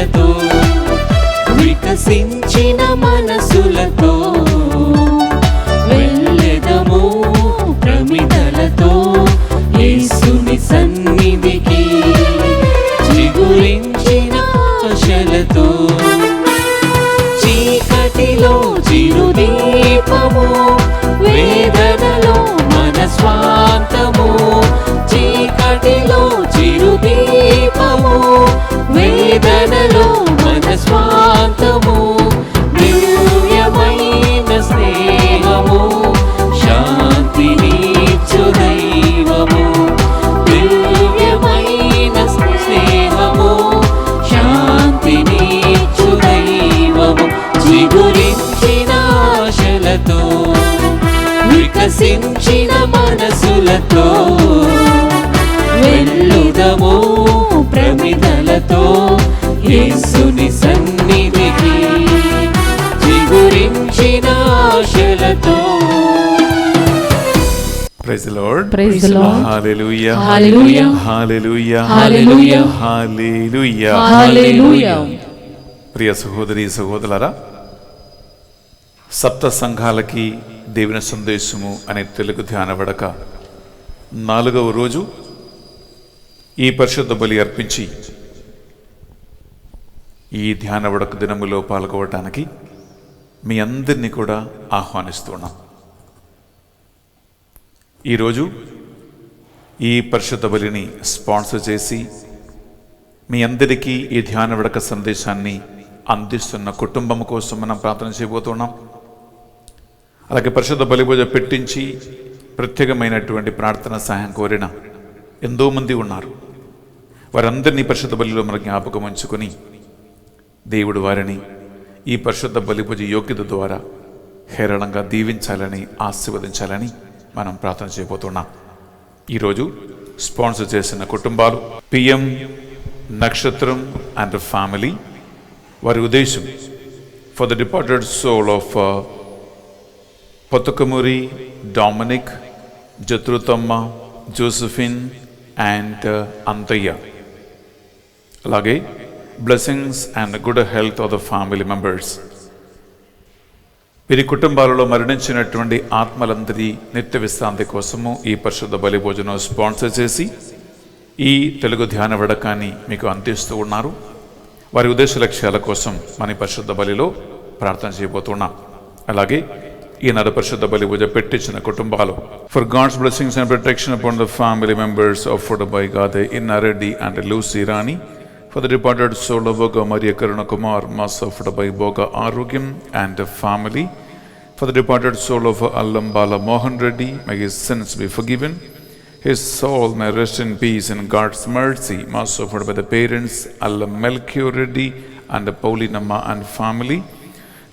ఆశలతో వికసించిన మనసులతో వెళ్ళెదము ప్రమిదలతో యేసుని సన్నిధికి చిగురించిన ఆశలతో చీకటిలో చిరుదీపము వేదనలో మన స్వాంతము చీకటిలో చిరుదీపము వేదనలో మన స్వాంతము దివ్యమైన స్నేహము శాంతినిచ్చు దైవము దివ్యమైన స్నేహము శాంతినిచ్చు దైవము చిగురించిన ఆశలతో వికసించిన మనసులతో వెళ్ళుదము ప్రమిదలతో యేసుని సన్నిధికి చిగురించిన ఆశలతో. Praise the Lord. Praise the Lord. Hallelujah. Hallelujah. Hallelujah. Hallelujah. Hallelujah. Hallelujah. ప్రియ సహోదరి సహోదరులారా, సప్త సంఘాలకి దేవుని సందేశము అనే తెలుగు ధ్యాన వడక 4వ రోజు ఈ పరిశుద్ధ బలి అర్పించి ఈ ధ్యాన వడక దినములో పాల్గొనడానికి మీ అందరినీ కూడా ఆహ్వానిస్తున్నాం. ఈరోజు ఈ పరిశుద్ధ బలిని స్పాన్సర్ చేసి మీ అందరికీ ఈ ధ్యాన వడక సందేశాన్ని అందిస్తున్న కుటుంబం కోసం మనం ప్రార్థన చేయబోతున్నాం. అలాగే పరిశుద్ధ బలి పూజ పెట్టించి ప్రత్యేకమైనటువంటి ప్రార్థన సహాయం కోరిన ఎంతోమంది ఉన్నారు. వారందరినీ పరిశుద్ధ బలిలో మన జ్ఞాపకం ఉంచుకొని దేవుడు వారిని ఈ పరిశుద్ధ బలి పూజ యోగ్యత ద్వారా హేరళంగా దీవించాలని ఆశీర్వదించాలని మనం ప్రార్థన చేయబోతున్నాం. ఈరోజు స్పాన్సర్ చేసిన కుటుంబాలు పిఎం నక్షత్రం అండ్ ఫ్యామిలీ. వారి ఉద్దేశం for the departed soul of Pothakamuri Dominic, Jathruthamma, Josephine and Anthaiah. అలాగే blessings and good health of the family members. వీరి కుటుంబాలలో మరణించినటువంటి ఆత్మలందరి నిత్య విశ్రాంతి కోసము ఈ పరిశుద్ధ బలి భోజనం స్పాన్సర్ చేసి ఈ తెలుగు ధ్యాన వడకాన్ని మీకు అందిస్తూ ఉన్నారు. వారి ఉద్దేశ లక్ష్యాల కోసం మన పరిశుద్ధ బలిలో ప్రార్థన చేయబోతున్నాం. అలాగే ఈనాడు పరిశుద్ధ బలి పూజ పెట్టించిన కుటుంబాలు for God's blessings and protection upon the family members of by Gade Innareddy and Lucy Rani. For the departed soul of Boga Maria Karuna Kumar, Mass offered by Boga Arugyam and the family. For the departed soul of Allam Bala Mohan Reddy, may his sins be forgiven. His soul may rest in peace in God's mercy. Mass offered by the parents Allam Melchior Reddy and the Paulinamma and family.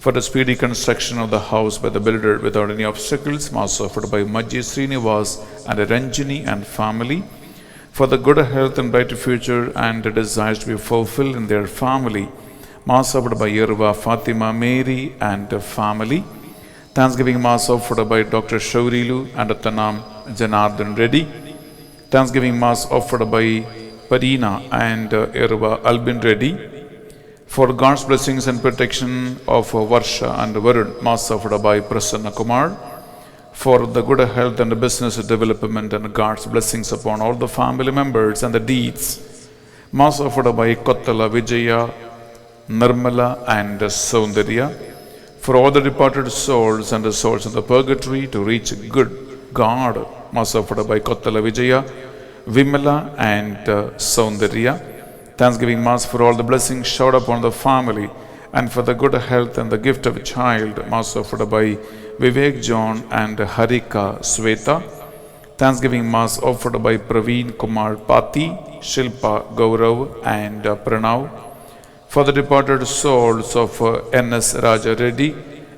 For the speedy construction of the house by the builder without any obstacles. Mass offered by Majji Srinivas and Ranjini and family. For the good health and bright future and the desires to be fulfilled in their family. Mass offered by Yerva Fatima Mary and the family. Thanksgiving Mass offered by Dr. Shaurilu and Tanam Janardhan Reddy. Thanksgiving Mass offered by Parina and Yerva Albin Reddy. For God's blessings and protection of Varsha and Varun. Mass offered by Prasanna Kumar. For the good health and the business development and God's blessings upon all the family members and the deeds. Mass offered by Kottala Vijaya, Nirmala and Soundarya. For all the departed souls and the souls of the purgatory to reach good God. Mass offered by Kottala Vijaya, Vimala and Soundarya. Thanksgiving Mass for all the blessings showered upon the family and for the good health and the gift of a child. Mass offered by Vivek John and Harika Sweta. Thanksgiving Mass offered by Praveen Kumar Pati, Shilpa Gaurav and Pranav. For the departed souls of N.S. Raja Reddy,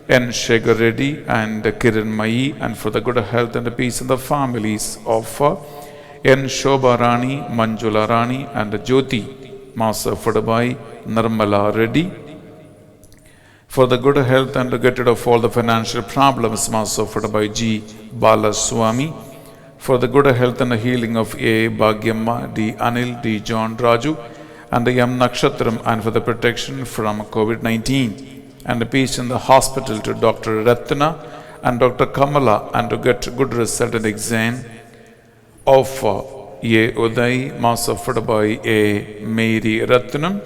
N. Shekhar Reddy and Kiran Mai, and for the good health and the peace in the families of N. Shobha Rani, Manjula Rani and Jyoti. Mass offered by Nirmala Reddy. For the good health and to get rid of all the financial problems. Mass offered by G. Balaswamy. For the good health and the healing of A. Bhagyamma, D. Anil, D. John Raju and the Yam Nakshatram, and for the protection from COVID-19, and the peace in the hospital to Dr. Ratna and Dr. Kamala, and to get good result in the exam of A. Uday, Mass offered by A. Mary Ratnam,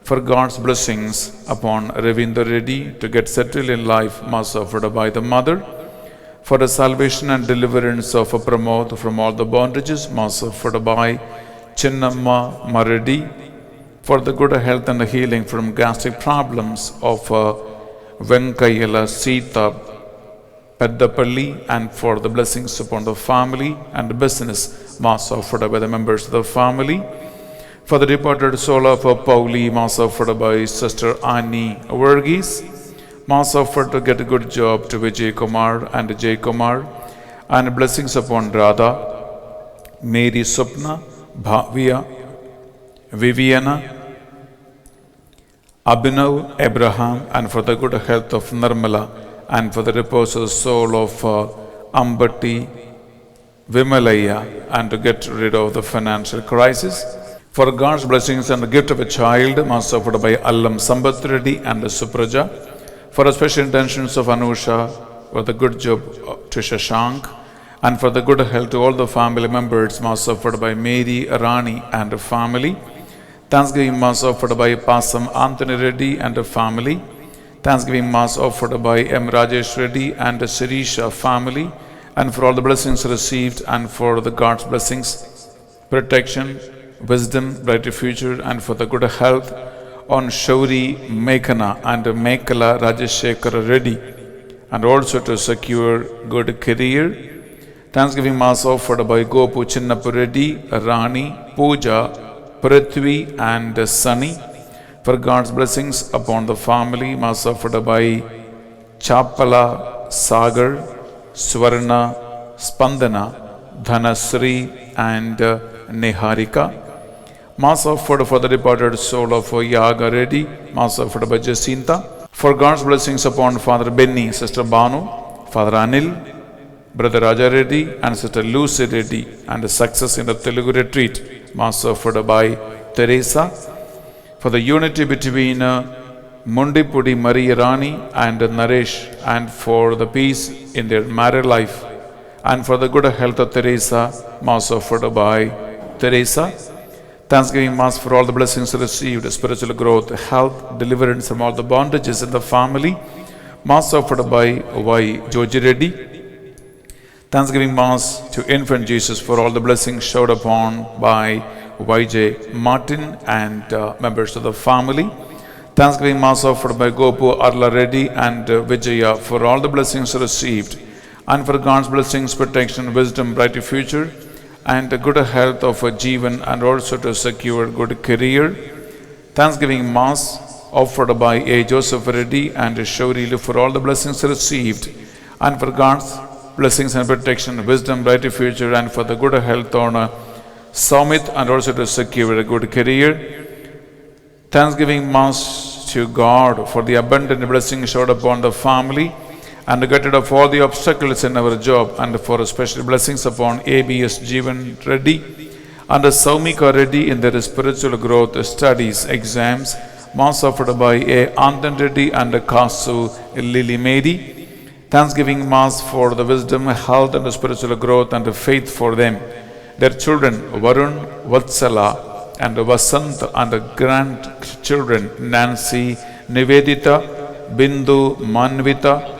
for God's blessings upon Ravinder Reddy to get settled in life, Mass offered by the mother, for the salvation and deliverance of a Pramod from all the bondages, Mass offered by Chinnamma Maradi, for the good health and the healing from gastric problems of Venkayala Sita Peddapalli, and for the blessings upon the family and the business, Mass offered by the members of the family, for the departed soul of Pauli, Mass offered by Sister Annie Verghese, Mass offered to get a good job to Vijay Kumar and Jay Kumar, and blessings upon Radha, Mary Supna, Bhavya, Viviana, Abhinav, Abraham, and for the good health of Nirmala, and for the repose of the soul of Ambati Vimalaya, and to get rid of the financial crisis. For God's blessings and the gift of a child, Mass offered by Allam Sambat Reddy and Supraja. For the special intentions of Anusha, for the good job to Shashank, and for the good health to all the family members, Mass offered by Mary Rani and her family. Thanksgiving Mass offered by Pasam Anthony Reddy and her family. Thanksgiving Mass offered by M. Rajesh Reddy and the Sirisha family, and for all the blessings received, and for the God's blessings, protection, wisdom, brighter future, and for the good health on Shauri Meghana and Mekala Rajeshekara Reddy, and also to secure good career. Thanksgiving Mass offered by Gopu Chinnappu Reddy, Rani, Pooja, Prithvi, and Sunny, for God's blessings upon the family. Mass offered by Chapala Sagar, Swarna, Spandana, Dhanasri, and Niharika. Mass offered for the departed soul of Yaga Reddy, Mass offered by Jacinta. For God's blessings upon Father Benny, Sister Banu, Father Anil, Brother Raja Reddy, and Sister Lucy Reddy, and the success in the Telugu retreat, Mass offered by Teresa. For the unity between Mundipudi Maria Rani and Naresh, and for the peace in their married life, and for the good health of Teresa, Mass offered by Teresa. Thanksgiving Mass for all the blessings received, spiritual growth, health, deliverance from all the bondages in the family, Mass offered by Y. Joji Reddy. Thanksgiving Mass to Infant Jesus for all the blessings showered upon by Y.J. Martin and members of the family. Thanksgiving Mass offered by Gopu Arla Reddy and Vijaya for all the blessings received, and for God's blessings, protection, wisdom, brighter future, and the good health of a Jeevan, and also to secure good career. Thanksgiving Mass offered by A. Joseph Reddy and Shaurilu for all the blessings received, and for God's blessings and protection, wisdom, brighter future, and for the good health on Samit, and also to secure a good career. Thanksgiving Mass to God for the abundant blessings showered upon the family, and to get rid of all the obstacles in our job, and for special blessings upon ABS Jeevan Reddy and Saumika Reddy in their spiritual growth, studies, exams. Mass offered by A. Anand Reddy and Kasu Lily Mary. Thanksgiving Mass for the wisdom, health, and spiritual growth and faith for them, their children Varun, Vatsala, and Vasant, and the grandchildren Nancy, Nivedita, Bindu, Manvita,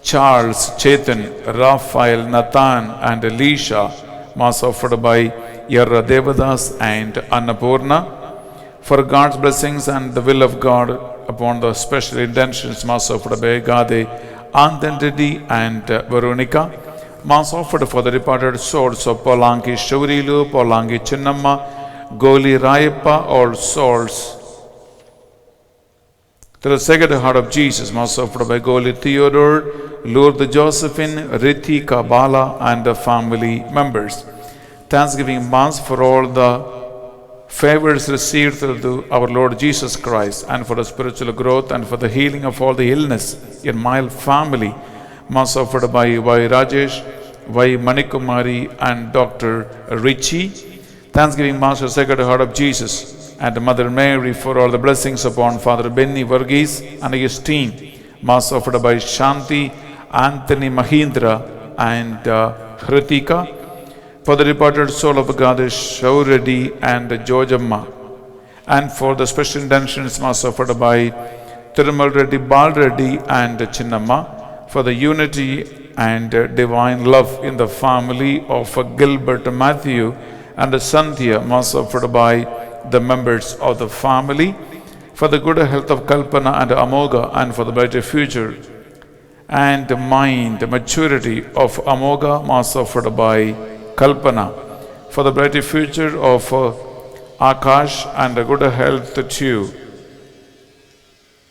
Charles, Chetan, Raphael, Nathan, and Elisha. Mass offered by Yarra Devadas and Annapurna. For God's blessings and the will of God upon the special intentions, Mass offered by Gade, Anand Reddy, and Veronica. Mass offered for the departed souls of Polanki Shaurilu, Polanki Chinnamma, Goli Rayappa, all souls. To the Sacred Heart of Jesus, Mass offered by Goli Theodore, Lourdes Josephine, Rithi Kabala, and the family members. Thanksgiving Mass for all the favors received through our Lord Jesus Christ, and for the spiritual growth, and for the healing of all the illness in my family. Mass offered by Y. Rajesh, Y. Manikumari, and Dr. Richie. Thanksgiving Mass for the Sacred Heart of Jesus, and Mother Mary, for all the blessings upon Father Benny Varghese and his team, Mass offered by Shanti, Anthony Mahindra and Hritika, for the departed soul of Goddess Shauredi and Jojamma, and for the special intentions Mass offered by Thirumal Reddy, Bal Reddy and Chinnamma, for the unity and divine love in the family of Gilbert Matthew and Sandhya, Mass offered by the members of the family, for the good health of Kalpana and Amoga, and for the brighter future and mind maturity of Amoga, Mass offered by Kalpana, for the brighter future of Akash and the good health to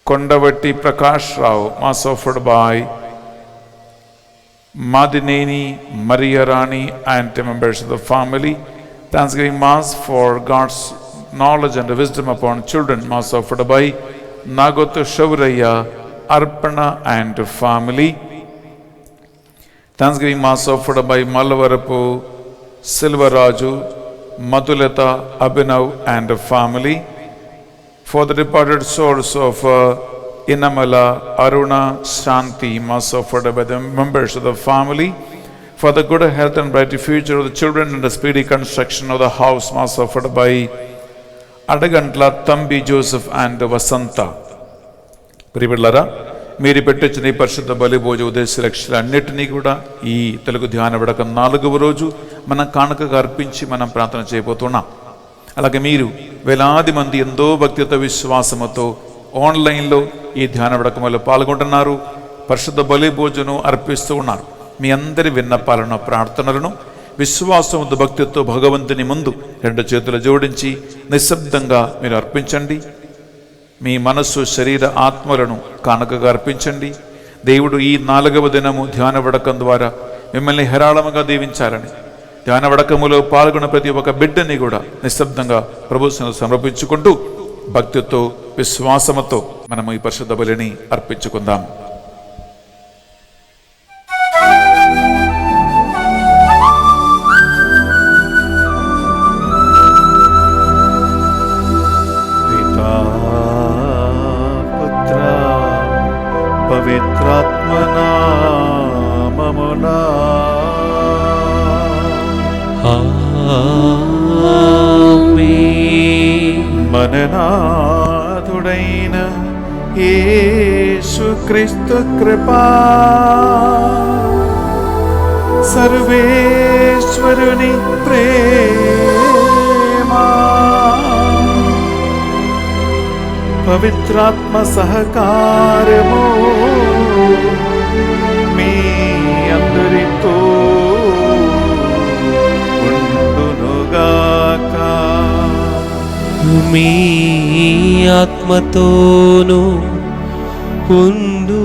Kondavati Prakash Rao, Mass offered by Madineni, Maria Rani and members of the family. Thanksgiving Mass for God's knowledge and wisdom upon children, Mass offered by Nagotu Shauraya, Arpana and family. Thanksgiving Mass offered by Malavarapu, Silvaraju, Madhulata, Abhinav and family. For the departed souls of Inamala, Aruna, Shanti, Mass offered by the members of the family. For the good health and bright future of the children and the speedy construction of the house, Mass offered by Adagantla, Thambi, Joseph and Vasanta. ప్రియబిడ్డలారా, మీరు పెట్టొచ్చిన ఈ పరిశుద్ధ బలి భోజ ఉద్దేశ లక్ష్యాలన్నిటినీ కూడా ఈ తెలుగు ధ్యాన విడక 4వ రోజు మనం కానుకగా అర్పించి మనం ప్రార్థన చేయబోతున్నాం. అలాగే మీరు వేలాది మంది ఎంతో భక్తితో విశ్వాసముతో ఆన్లైన్లో ఈ ధ్యాన విడకములో పాల్గొంటున్నారు, పరిశుద్ధ బలి భోజనం అర్పిస్తూ ఉన్నారు. మీ అందరి విన్నపాలను ప్రార్థనలను విశ్వాసముతో భక్తితో భగవంతుని ముందు 2 చేతులు జోడించి నిశ్శబ్దంగా మీరు అర్పించండి. మీ మనస్సు, శరీర, ఆత్మలను కానుకగా అర్పించండి. దేవుడు ఈ 4వ దినము ధ్యాన వడకం ద్వారా మిమ్మల్ని హేరాళముగా దీవించాలని, ధ్యాన వడకములో పాల్గొన్న ప్రతి ఒక్క బిడ్డని కూడా నిశ్శబ్దంగా ప్రభువును సమర్పించుకుంటూ భక్తితో విశ్వాసముతో మనము ఈ పరిశుద్ధ బలిని అర్పించుకుందాం. పవిత్రాత్మనామమునా ఆమేన్. మననాథుడైన యేసుక్రీస్తు కృపా, సర్వేశ్వరుని ప్రేమ, పవిత్రాత్మ సహకారము మీ అందరితో ఉండునుగాక. మీ ఆత్మతోను ఉండునుగాక.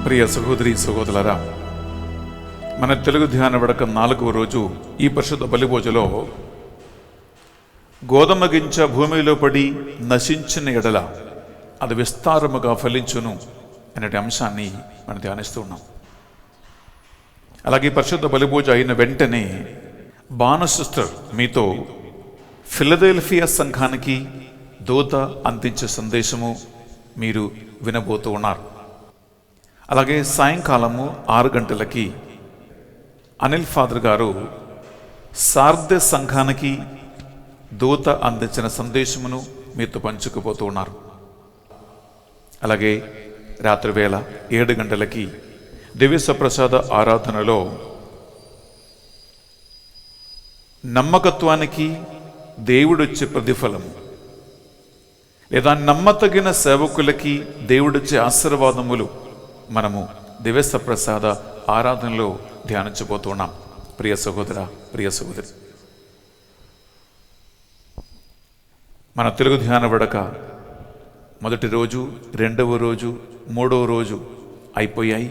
ప్రియ సహోదరి సహోదరులారా, మన తెలుగు ధ్యాన విడక 4వ రోజు ఈ పరిశుద్ధ బలిభోజలో గోధుమ గింజ భూమిలో పడి నశించిన ఎడల అది విస్తారముగా ఫలించును అనే అంశాన్ని మనం ధ్యానిస్తూ ఉన్నాం. అలాగే పరిశుద్ధ బలిభోజ అయిన వెంటనే బాణ సిస్టర్ మీతో ఫిలదెల్ఫియా సంఘానికి దూత అందించే సందేశము మీరు వినబోతూ ఉన్నారు. అలాగే సాయంకాలము 6 గంటలకి అనిల్ ఫాదర్ గారు సార్దె సంఘానికి దూత అందించిన సందేశమును మీతో పంచుకుపోతూ ఉన్నారు. అలాగే రాత్రి వేళ 7 గంటలకి దివ్యసప్రసాద ఆరాధనలో నమ్మకత్వానికి దేవుడిచ్చే ప్రతిఫలము లేదా నమ్మతగిన సేవకులకి దేవుడిచ్చే ఆశీర్వాదములు మనము దివ్యసప్రసాద ఆరాధనలో ధ్యానించబోతున్నాం. ప్రియ సహోదర, ప్రియ సహోదరి, మన తెలుగు ధ్యాన విడక మొదటి రోజు, 2వ రోజు, 3వ రోజు అయిపోయాయి.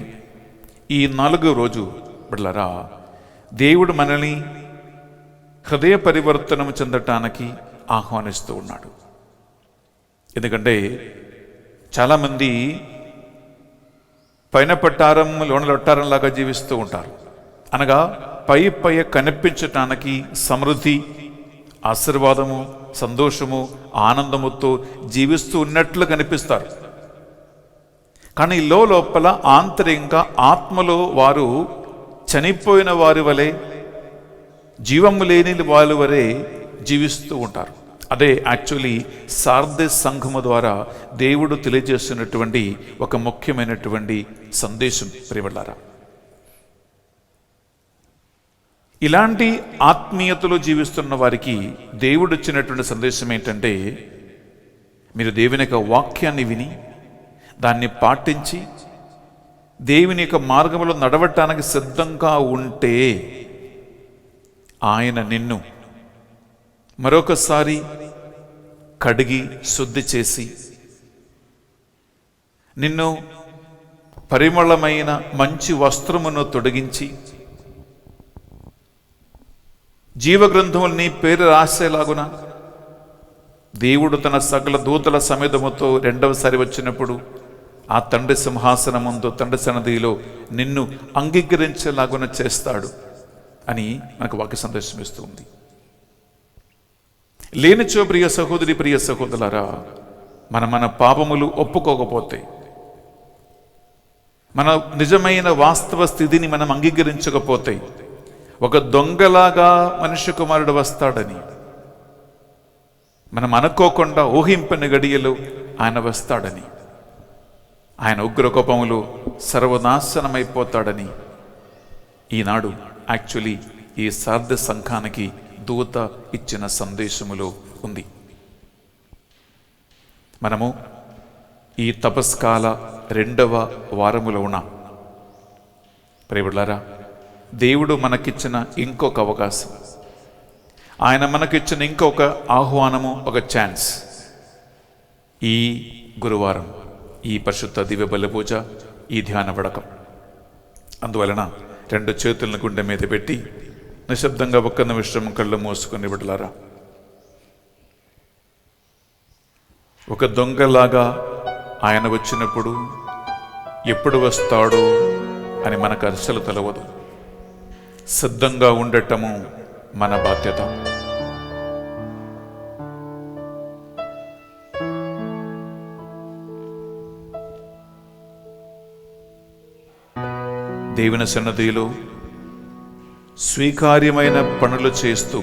ఈ 4వ రోజు బిడ్డలారా, దేవుడు మనల్ని హృదయ పరివర్తనం చెందటానికి ఆహ్వానిస్తూ ఉన్నాడు. ఎందుకంటే చాలామంది పైన పట్టారం లోన లొట్టారంలాగా జీవిస్తూ ఉంటారు. అనగా పై కనిపించటానికి సమృద్ధి, ఆశీర్వాదము, సంతోషము, ఆనందముతో జీవిస్తూ ఉన్నట్లు కనిపిస్తారు. కానీ లోపల ఆంతర్యంగా ఆత్మలో వారు చనిపోయిన వారి వలె, జీవము లేని వారి వలె జీవిస్తూ ఉంటారు. అదే యాక్చువల్లీ సార్దీస్ సంఘము ద్వారా దేవుడు తెలియజేస్తున్నటువంటి ఒక ముఖ్యమైనటువంటి సందేశం ప్రియబడ్డారా. ఇలాంటి ఆత్మీయతలో జీవిస్తున్న వారికి దేవుడు ఇచ్చినటువంటి సందేశం ఏంటంటే, మీరు దేవుని యొక్క వాక్యాన్ని విని దాన్ని పాటించి దేవుని యొక్క మార్గంలో నడవటానికి సిద్ధంగా ఉంటే ఆయన నిన్ను మరొకసారి కడిగి శుద్ధి చేసి నిన్ను పరిమళమైన మంచి వస్త్రమును తొడిగించి జీవగ్రంథముల్ని పేరు రాసేలాగున దేవుడు తన సకల దూతల సమేతముతో రెండవసారి వచ్చినప్పుడు ఆ తండ్రి సింహాసనం ముందు, తండ్రి సన్నిధిలో నిన్ను అంగీకరించేలాగున చేస్తాడు అని మనకు వాక్య సందేశం ఇస్తుంది. లేనిచో ప్రియ సహోదరి, ప్రియ సహోదరులారా, మన పాపములు ఒప్పుకోకపోతే, మన నిజమైన వాస్తవ స్థితిని మనం అంగీకరించకపోతే, ఒక దొంగలాగా మనుష్య కుమారుడు వస్తాడని మనం అనుకోకుండా ఊహింపని గడియలు ఆయన వస్తాడని, ఆయన ఉగ్రకోపములు సర్వనాశనమైపోతాడని ఈనాడు యాక్చువల్లీ ఈ సార్దీస్ సంఘానికి దూత ఇచ్చిన సందేశములో ఉంది. మనము ఈ తపస్కాల 2వ వారములో ఉన్నాం. ప్రియబులారా, దేవుడు మనకిచ్చిన ఇంకొక అవకాశం, ఆయన మనకిచ్చిన ఇంకొక ఆహ్వానము, ఒక ఛాన్స్. ఈ గురువారం ఈ పరిశుద్ధ దివ్య బలి పూజ, ఈ ధ్యాన వడకం. అందువలన 2 చేతులను గుండె మీద పెట్టి నిశ్శబ్దంగా ఒక్క నిమిషం కళ్ళు మూసుకొని బిడ్డలారా, ఒక దొంగలాగా ఆయన వచ్చినప్పుడు ఎప్పుడు వస్తాడో అని మనకు అసలు తెలవదు. సిద్ధంగా ఉండటము మన బాధ్యత. దేవుని సన్నిధిలో స్వీకార్యమైన పనులు చేస్తూ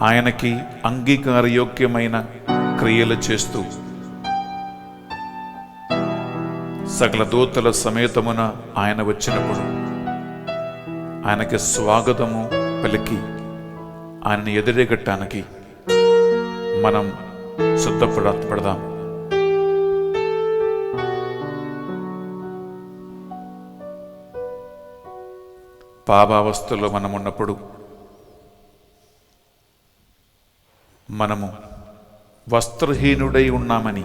ఆయనకి అంగీకారయోగ్యమైన క్రియలు చేస్తూ సకల దూతల సమేతమున ఆయన వచ్చినప్పుడు ఆయనకి స్వాగతము పలికి ఆయనని ఎదురేగట్టానికి మనం సిద్ధపడదాం. పాపావస్థలో మనం ఉన్నప్పుడు మనము వస్త్రహీనుడై ఉన్నామని,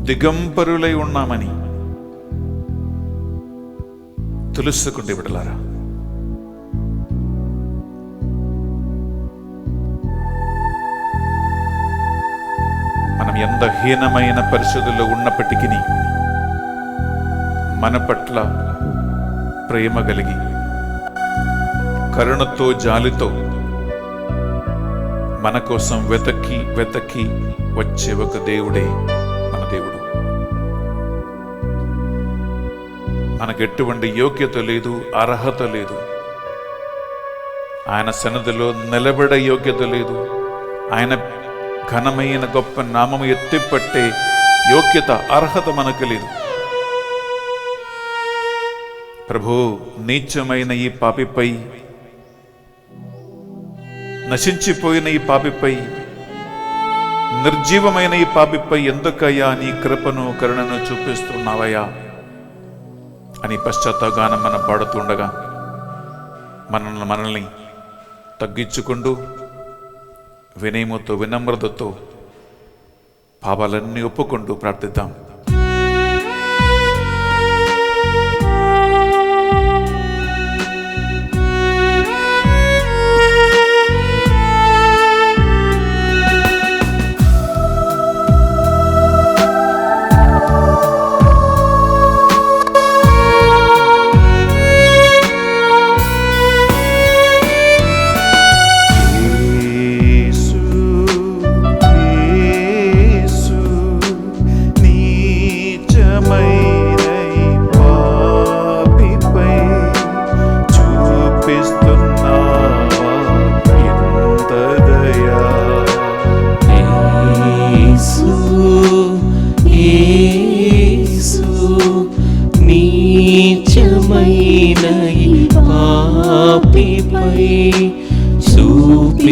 దిగంబరులై ఉన్నామని తెలుసుకుంటే బిడ్డలారా, మనం ఎంత హీనమైన పరిస్థితుల్లో ఉన్నప్పటికీ మన పట్ల ప్రేమ కలిగి, కరుణతో, జాలితో మన కోసం వెతకి వచ్చే ఒక దేవుడే మన దేవుడు. మనకు ఎటువంటి యోగ్యత లేదు, అర్హత లేదు, ఆయన సన్నిధిలో నిలబడే యోగ్యత లేదు, ఆయన ఘనమైన గొప్ప నామము ఎత్తిపట్టే యోగ్యత, అర్హత మనకు లేదు. ప్రభు, నీచమైన ఈ పాపిపై, నశించిపోయిన ఈ పాపిపై, నిర్జీవమైన ఈ పాపిపై ఎందుకయ్యా నీ కృపను, కరుణను చూపిస్తున్నావయ్యా అని పశ్చాత్తాపగానం మనం పాడుతుండగా మనల్ని తగ్గించుకుంటూ వినయముతో, వినమ్రతతో పాపాలన్నీ ఒప్పుకుంటూ ప్రార్థిద్దాం.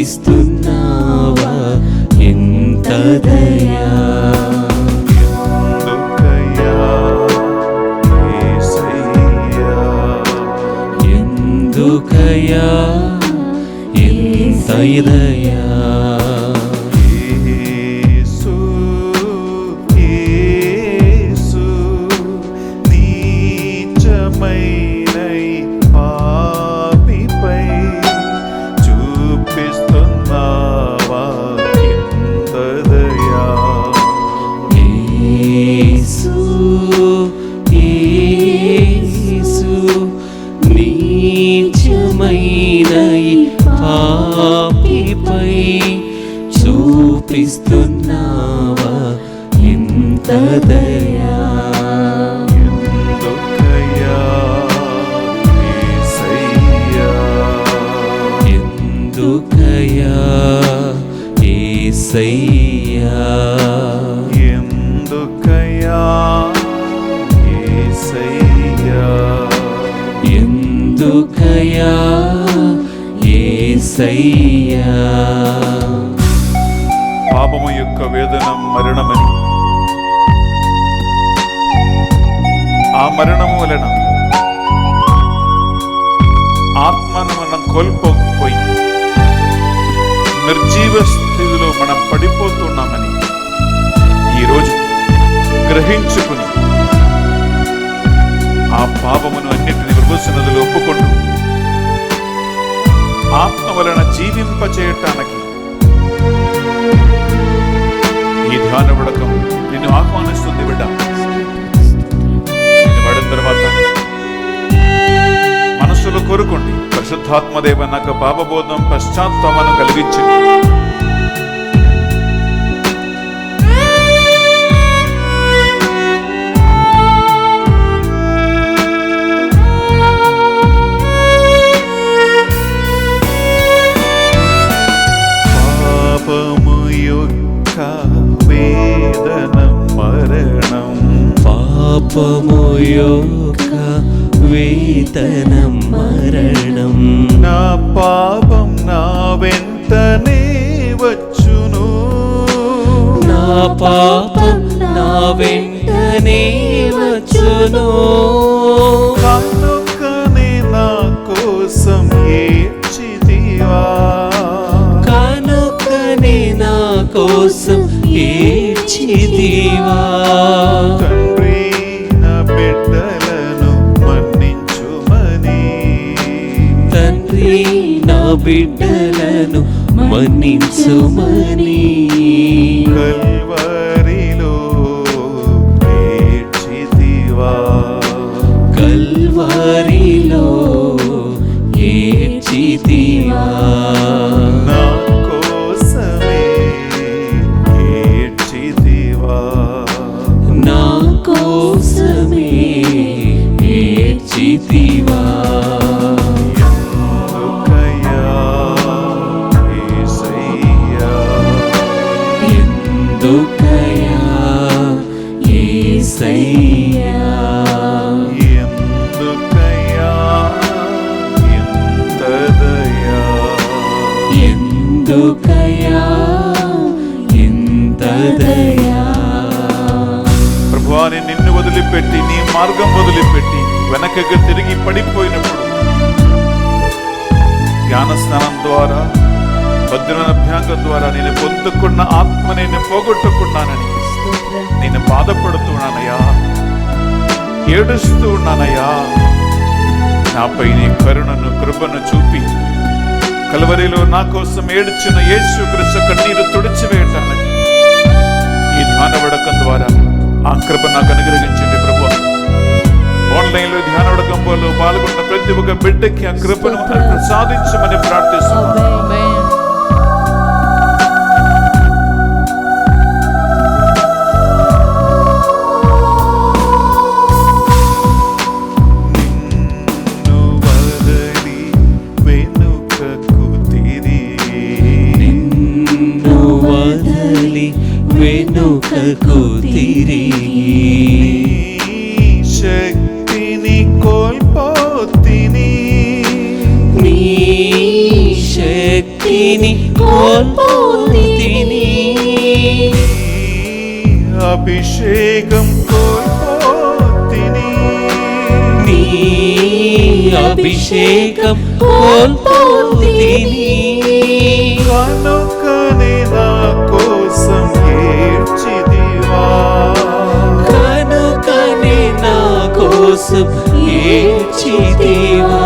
చూపిస్తున్నావా ఎంత దయా. ఎందుకయ్యా ఎంత దయా. పాపిపై చూపిస్తున్నావా ఎంత దయా. ఎందుకయ్యా యేసయ్యా. ఎందుకయ్యా యేసయ్యా. ఎందుకయ్యా యేసయ్యా. పాపము యొక్క వేదన మరణమని, ఆ మరణము వలన ఆత్మను మనం కోల్పోకపోయి నిర్జీవ స్థితిలో మనం పడిపోతున్నామని ఈరోజు గ్రహించుకుని ఆ పాపమును అన్నిటిని విభూషణలో ఒప్పుకుంటూ ఆత్మ వలన జీవింపచేయటానికి ఈ ధ్యాన వడకం నిన్ను ఆహ్వానిస్తుంది బిడ్డ. ఇది పడిన తర్వాత మనసులో కోరుకోండి, పరిశుద్ధాత్మదేవ నాకు పాపబోధం పశ్చాత్తాపను కలిగించింది. పాపము యొక్క వేతనం మరణం. నా పాపం నా వెంటనే వచ్చును. నా పాపం నా వెంటనే వచ్చును. కనుకనే నా కోసం ఏడ్చితివా. కనుకనే నా కోసం ఏడ్చితివా. తండ్రి నా బిడ్డలను మన్నించుమని. తండ్రి నా బిడ్డలను మన్నించుమని. కల్వరిలో ఏడ్చితివా. కల్వరిలో ఏడ్చితివా. నా కోసమే ఏడ్చితివా. నా కోసమే ఏడ్చితివా. ఎందుకయ్యా యేసయ్యా. ఎందుకయ్యా ఎంత దయా. ఎందుకయ్యా ఎంత దయా. ప్రభువా, నిన్ను వదిలిపెట్టి నీ మార్గం వదిలిపెట్టి వెనకకు తిరిగి పడిపోయినప్పుడు జ్ఞానస్నానం ద్వారా భద్రనభ్యాంగం ద్వారా నేను పొందుకున్న ఆత్మ నేను పోగొట్టుకున్నానని నేను బాధపడుతున్నానయ్యా, ఏడుస్తూ ఉన్నానయ్యా. నాపై నీ కరుణను కృపను చూపి కల్వరిలో నా కోసం ఏడ్చిన యేసుక్రీస్తు కన్నీరు తుడిచివేయటానికి ఈ ధ్యాన వడకం ద్వారా ఆ కృప నాకు అనుగ్రహించండి ప్రభువా. ఆన్లైన్లో ధ్యాన వడకంలో పాల్గొన్న ప్రతి ఒక్క బిడ్డకి ఆ కృపను ప్రసాదించమని ప్రార్థిస్తున్నాను. వెనుకకు తిరిగి శక్తిని కోల్పోతిని. నీ శక్తిని అభిషేకం కోల్పోతిని, నీ అభిషేకం కోల్పోతిని, కనుకనే నా కోసం ఏడ్చితివా, కనుకనే నా కోసం ఏడ్చితివా,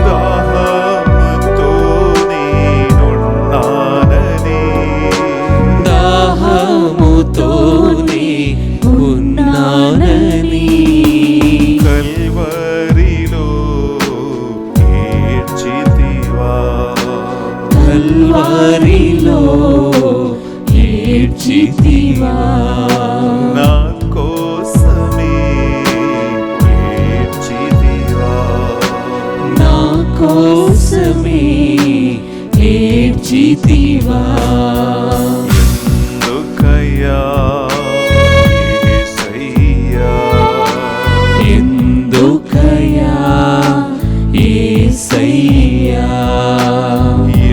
దాహముతో నేనున్నానని, దాహముతోనే ఉన్నానని, కల్వరిలో ఏడ్చితివా, కల్వరిలో ఏడ్చితివా, నా కోసమే ఏడ్చితివా, నా కోసమే ఏడ్చితివా, ఎందుకయ్యా యేసయ్యా, ఎందుకయ్యా యేసయ్యా,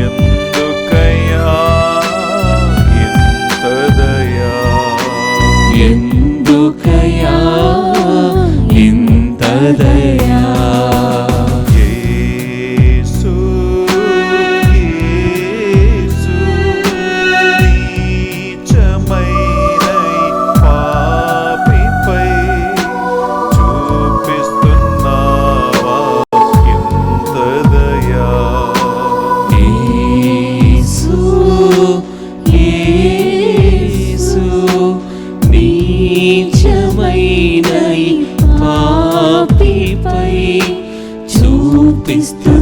ఎందుకయ్యా ఇంత దయా, ఎందుకయ్యా ఇంత దయా, యేసు యేసు నీచమైన ఈ పాపిపై చూపిస్తున్నావా ఇంత దయా, యేసు యేసు నీచమైన ఈ పాపిపై చూపిస్తున్నావా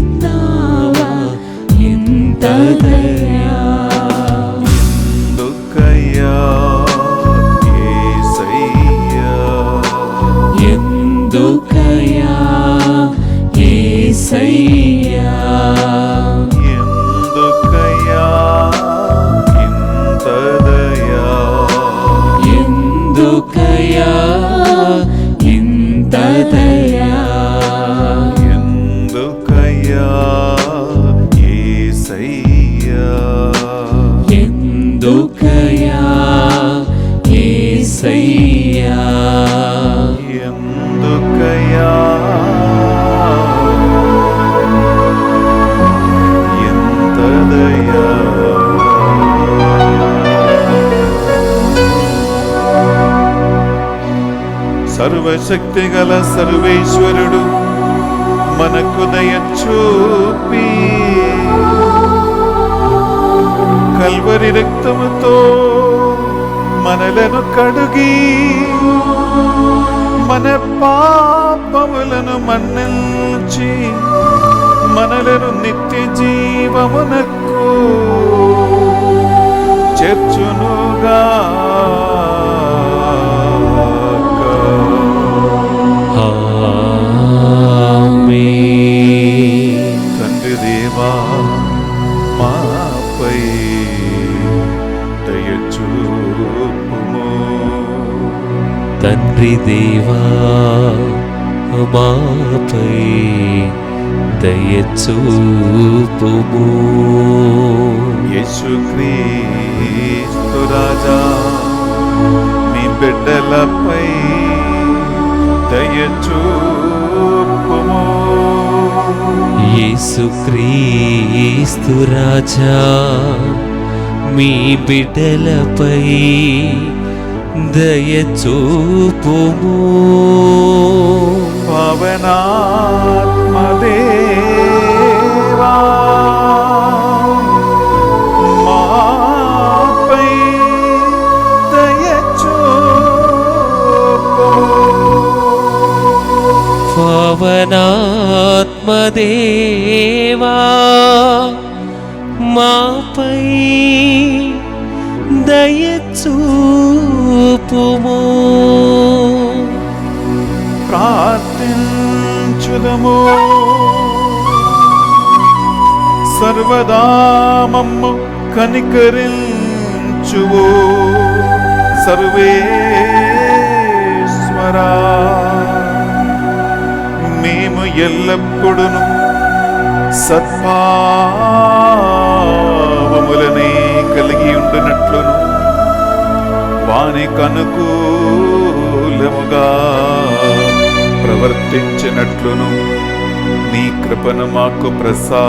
ఎంత దయా, ఎందుకయ్యా యేసయ్యా, ఎందుకయ్యా యేసయ్యా, ఎందుకయ్యా ఇంత దయా, ఎందుకయ్యా ఇంత దయా, ఎందుకయ్యా యేసయ్యా, ఎందుకయ్యా యేసయ్యా, ఎందుకయ్యా ఇంత దయా, సర్వశక్తి గల సర్వేశ్వరుడు మనకు దయ చూపి కల్వరి రక్తముతో మనలను కడుగి మన పాపములను మన్నించి మనలను నిత్య జీవమునకు చేర్చునుగా. ఆమేన్. తండ్రి దేవా మాపై దయ చూపుము. తండ్రి దేవా మాపై దయ చూపుము. యేసుక్రీస్తు రాజా మీ బిడ్డలపై దయ చూపుము. యేసుక్రీస్తు రాజా మీ బిడ్డలపై దయ చూపుము. పవనాత్మదేవా మాపై దయ చూపుము. పవనాత్మదేవా మాపై దయ చూపుము. ప్రార్థించుదము. సర్వదా మమ్ము కనికరించువు సర్వేశ్వరా. మేము ఎల్లప్పుడును సద్భావములనే కలిగి ఉండునట్లును వానికి అనుకూలముగా ప్రవర్తించినట్లును నీ కృపను మాకు ప్రసాదింపుమని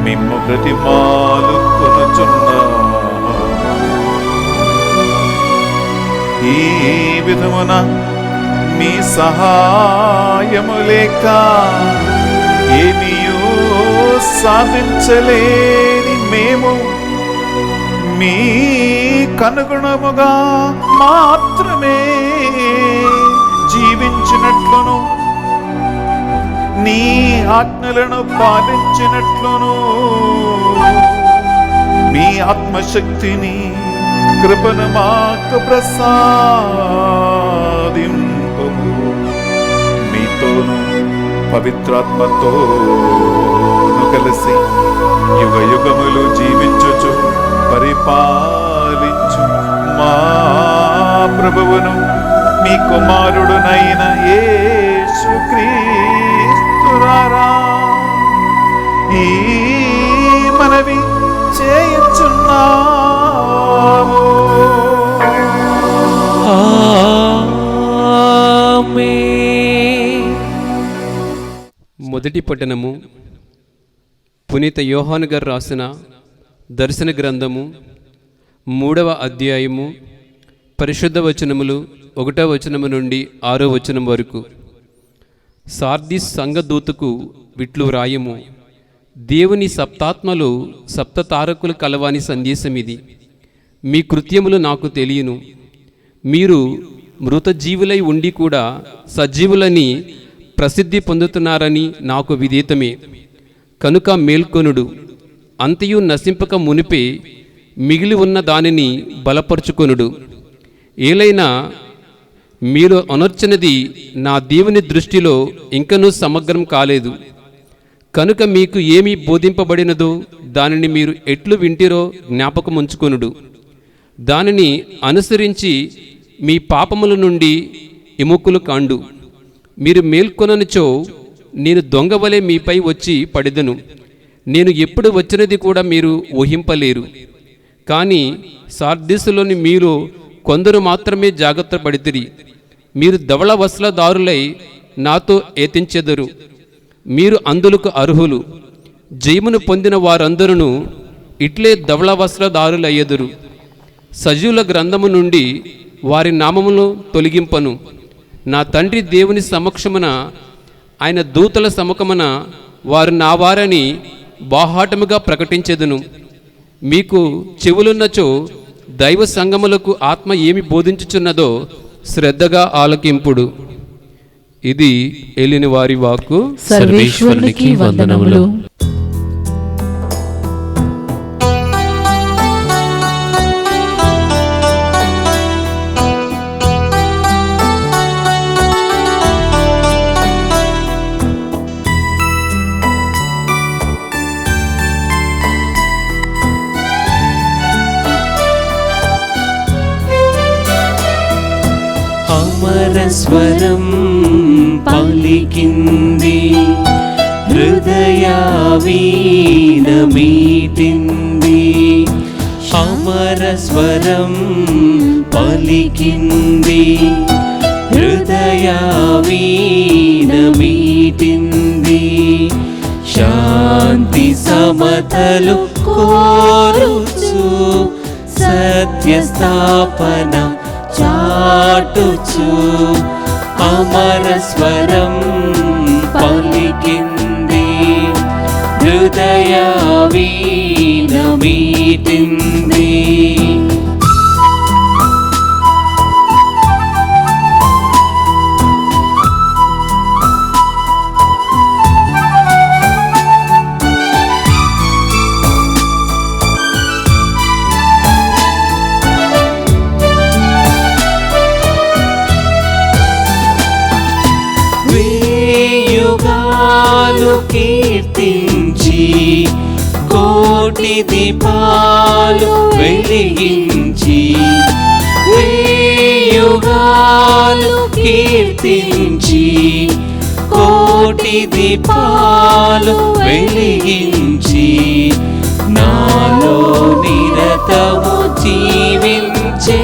మిమ్ము బ్రతిమాలుకొనుచున్నాము. ఈ విధమున మీ సహాయము లేక ఏమీయూ సాధించలేని మేము మీ కనుగుణముగా మాత్రమే జీవించినట్లును నీ ఆజ్ఞలను పాలించినట్లును మీ ఆత్మశక్తిని కృపను మాకు ప్రసాదింపుము. మీతోను పవిత్రాత్మతోను కలిసి యుగ యుగములు జీవించుచు పరిపాలించు మా ప్రభువును మీ కుమారుడునైన యేసుక్రీస్తురారా ఈ మనవి చేయుచున్నాము. ఆమేన్. మొదటి పట్టణము పునీత యోహాను గారు రాసిన దర్శన గ్రంథము 3వ అధ్యాయము పరిశుద్ధ వచనములు 1వ వచనము నుండి 6వ వచనం వరకు. సార్దీస్ సంఘదూతకు విట్లు వ్రాయము. దేవుని సప్తాత్మలో సప్తతారకులు కలవాని సందేశం ఇది. మీ కృత్యములు నాకు తెలియను. మీరు మృతజీవులై ఉండి కూడా సజీవులని ప్రసిద్ధి పొందుతున్నారని నాకు విదితమే. కనుక మేల్కొనుడు. అంతయు నశింపక మునిపే మిగిలి ఉన్న దానిని బలపరుచుకొనుడు. ఏలైనా మీరు అనర్చినది నా దేవుని దృష్టిలో ఇంకనూ సమగ్రం కాలేదు. కనుక మీకు ఏమి బోధింపబడినదో దానిని మీరు ఎట్లు వింటిరో జ్ఞాపకముంచుకొనుడు. దానిని అనుసరించి మీ పాపముల నుండి విముక్తులు కాండు. మీరు మేల్కొననిచో నేను దొంగవలే మీపై వచ్చి పడెదను. నేను ఎప్పుడు వచ్చినది కూడా మీరు ఊహింపలేరు. కానీ సార్దీసులోని మీరు కొందరు మాత్రమే జాగ్రత్త పడితిరి. మీరు ధవళ వస్త్రదారులై నాతో ఏతించెదరు. మీరు అందులకు అర్హులు. జయమును పొందిన వారందరూ ఇట్లే ధవళ వస్త్రదారులయ్యెదరు. సజీవుల గ్రంథము నుండి వారి నామమును తొలగింపను. నా తండ్రి దేవుని సమక్షమున ఆయన దూతల సముఖమున వారు నా వారని బాహాటముగా ప్రకటించెదను. మీకు చెవులున్నచో దైవ సంగములకు ఆత్మ ఏమి బోధించుచున్నదో శ్రద్ధగా ఆలకింపుడు. ఇది ఏలిన వారి వాక్కు. సర్వేశ్వరునికి వందనములు. అమరస్వరం పలికింది, హృదయవీణ మీటింది. అమరస్వరం పలికింది, హృదయవీణ మీటింది. శాంతి సమతలు కోరుచు సత్య స్థాపన చాటుచు అమరస్వరం పలికింది, హృదయవీణ మీటింది. కీర్తించి కోటి దీపాలు వెలిగించి, యుగాలు కీర్తించి కోటి దీపాలు వెలిగించి, నాలో నిర నిమిత్తము జీవించే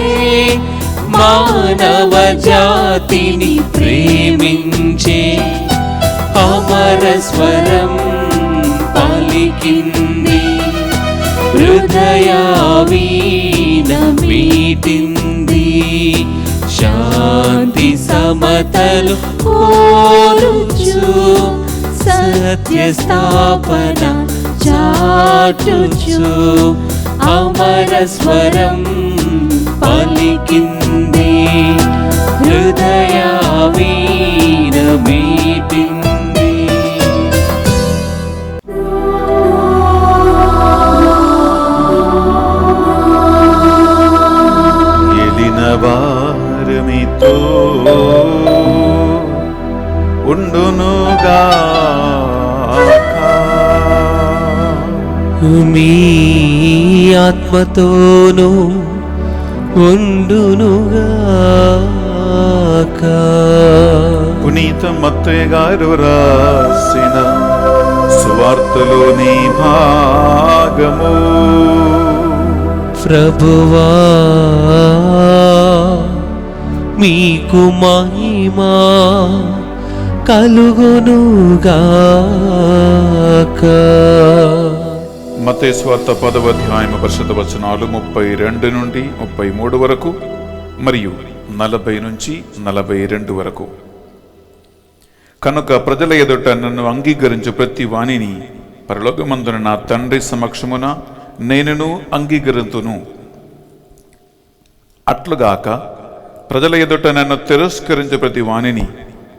మానవ జాతిని ప్రేమించే అమర స్వరం పలికింది, హృదయావీన మీటింది. శాంతి సమతలు కోరుచు సత్య స్థాపన చాటుచు అమర స్వరం పలికింది, హృదయావీన మీటింది. ఎలిన వారమితో ఉండునుగా మీ ఆత్మతోను ఉండునుగాక. పునీత మత్తయ్య గారు రాసిన సువార్తలోని భాగము. ప్రభువా మీకు మహిమా కలుగునుగాక. మత్తయి సువార్త 10వ అధ్యాయము పరిశుద్ధ వచనాలు 32 నుండి 33 వరకు మరియు 40 నుంచి 42 వరకు. కనుక ప్రజల ఎదుట నన్ను అంగీకరించు ప్రతి వాణిని పరలోకమందున నా తండ్రి సమక్షమున నేనును అంగీకరింతును. అట్లుగాక ప్రజల ఎదుట నన్ను తిరస్కరించు ప్రతి వాణిని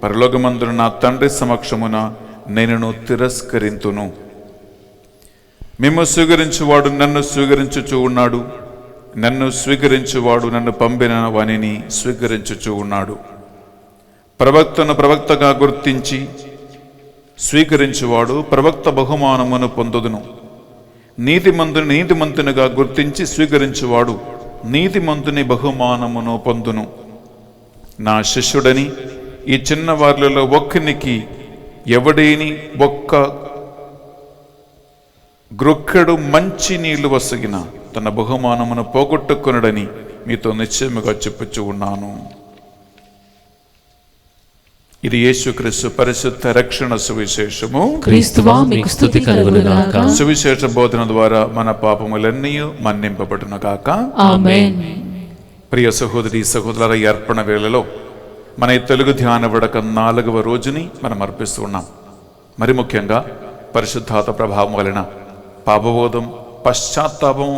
పరలోకమందున నా తండ్రి సమక్షమున నేనును తిరస్కరింతును. మిమ్ము స్వీకరించువాడు నన్ను స్వీకరించుచూ ఉన్నాడు, నన్ను స్వీకరించువాడు నన్ను పంపిన వానిని స్వీకరించుచూ ఉన్నాడు. ప్రవక్తను ప్రవక్తగా గుర్తించి స్వీకరించువాడు ప్రవక్త బహుమానమును పొందుదును. నీతిమంతుని నీతిమంతునిగా గుర్తించి స్వీకరించువాడు నీతిమంతుని బహుమానమును పొందును. నా శిష్యుడని ఈ చిన్న వారిలో ఒక్కనికి ఎవడేని ఒక్క గ్రొక్కెడు మంచి నీళ్లు వసగిన తన బహుమానమును పోగొట్టుకొనడని మీతో నిశ్చయముగా చెప్పుచూ ఉన్నాను. ఇది యేసుక్రీస్తు పరిశుద్ధ రక్షణ సువిశేషము. క్రీస్తువా మీకు స్తుతి కలుగునుగాక. సువిశేష బోధన ద్వారా మన పాపములన్నీ మన్నింపబడునుగాక. ఆమేన్. ప్రియ సహోదరి సహోదరుల, ఈ అర్పణ వేళలో మన ఈ తెలుగు ధ్యాన విడక 4వ రోజుని మనం అర్పిస్తూ ఉన్నాం. మరి ముఖ్యంగా పరిశుద్ధాత్మ ప్రభావం వలన పాపబోధం పశ్చాత్తాపం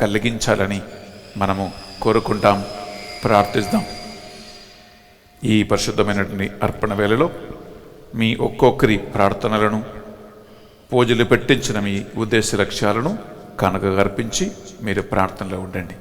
కలిగించాలని మనము కోరుకుంటాం, ప్రార్థిస్తాం. ఈ పరిశుద్ధమైనటువంటి అర్పణ వేళలో మీ ఒక్కొక్కరి ప్రార్థనలను, పూజలు పెట్టించిన మీ ఉద్దేశ లక్ష్యాలను కానుకగా అర్పించి మీరు ప్రార్థనలో ఉండండి.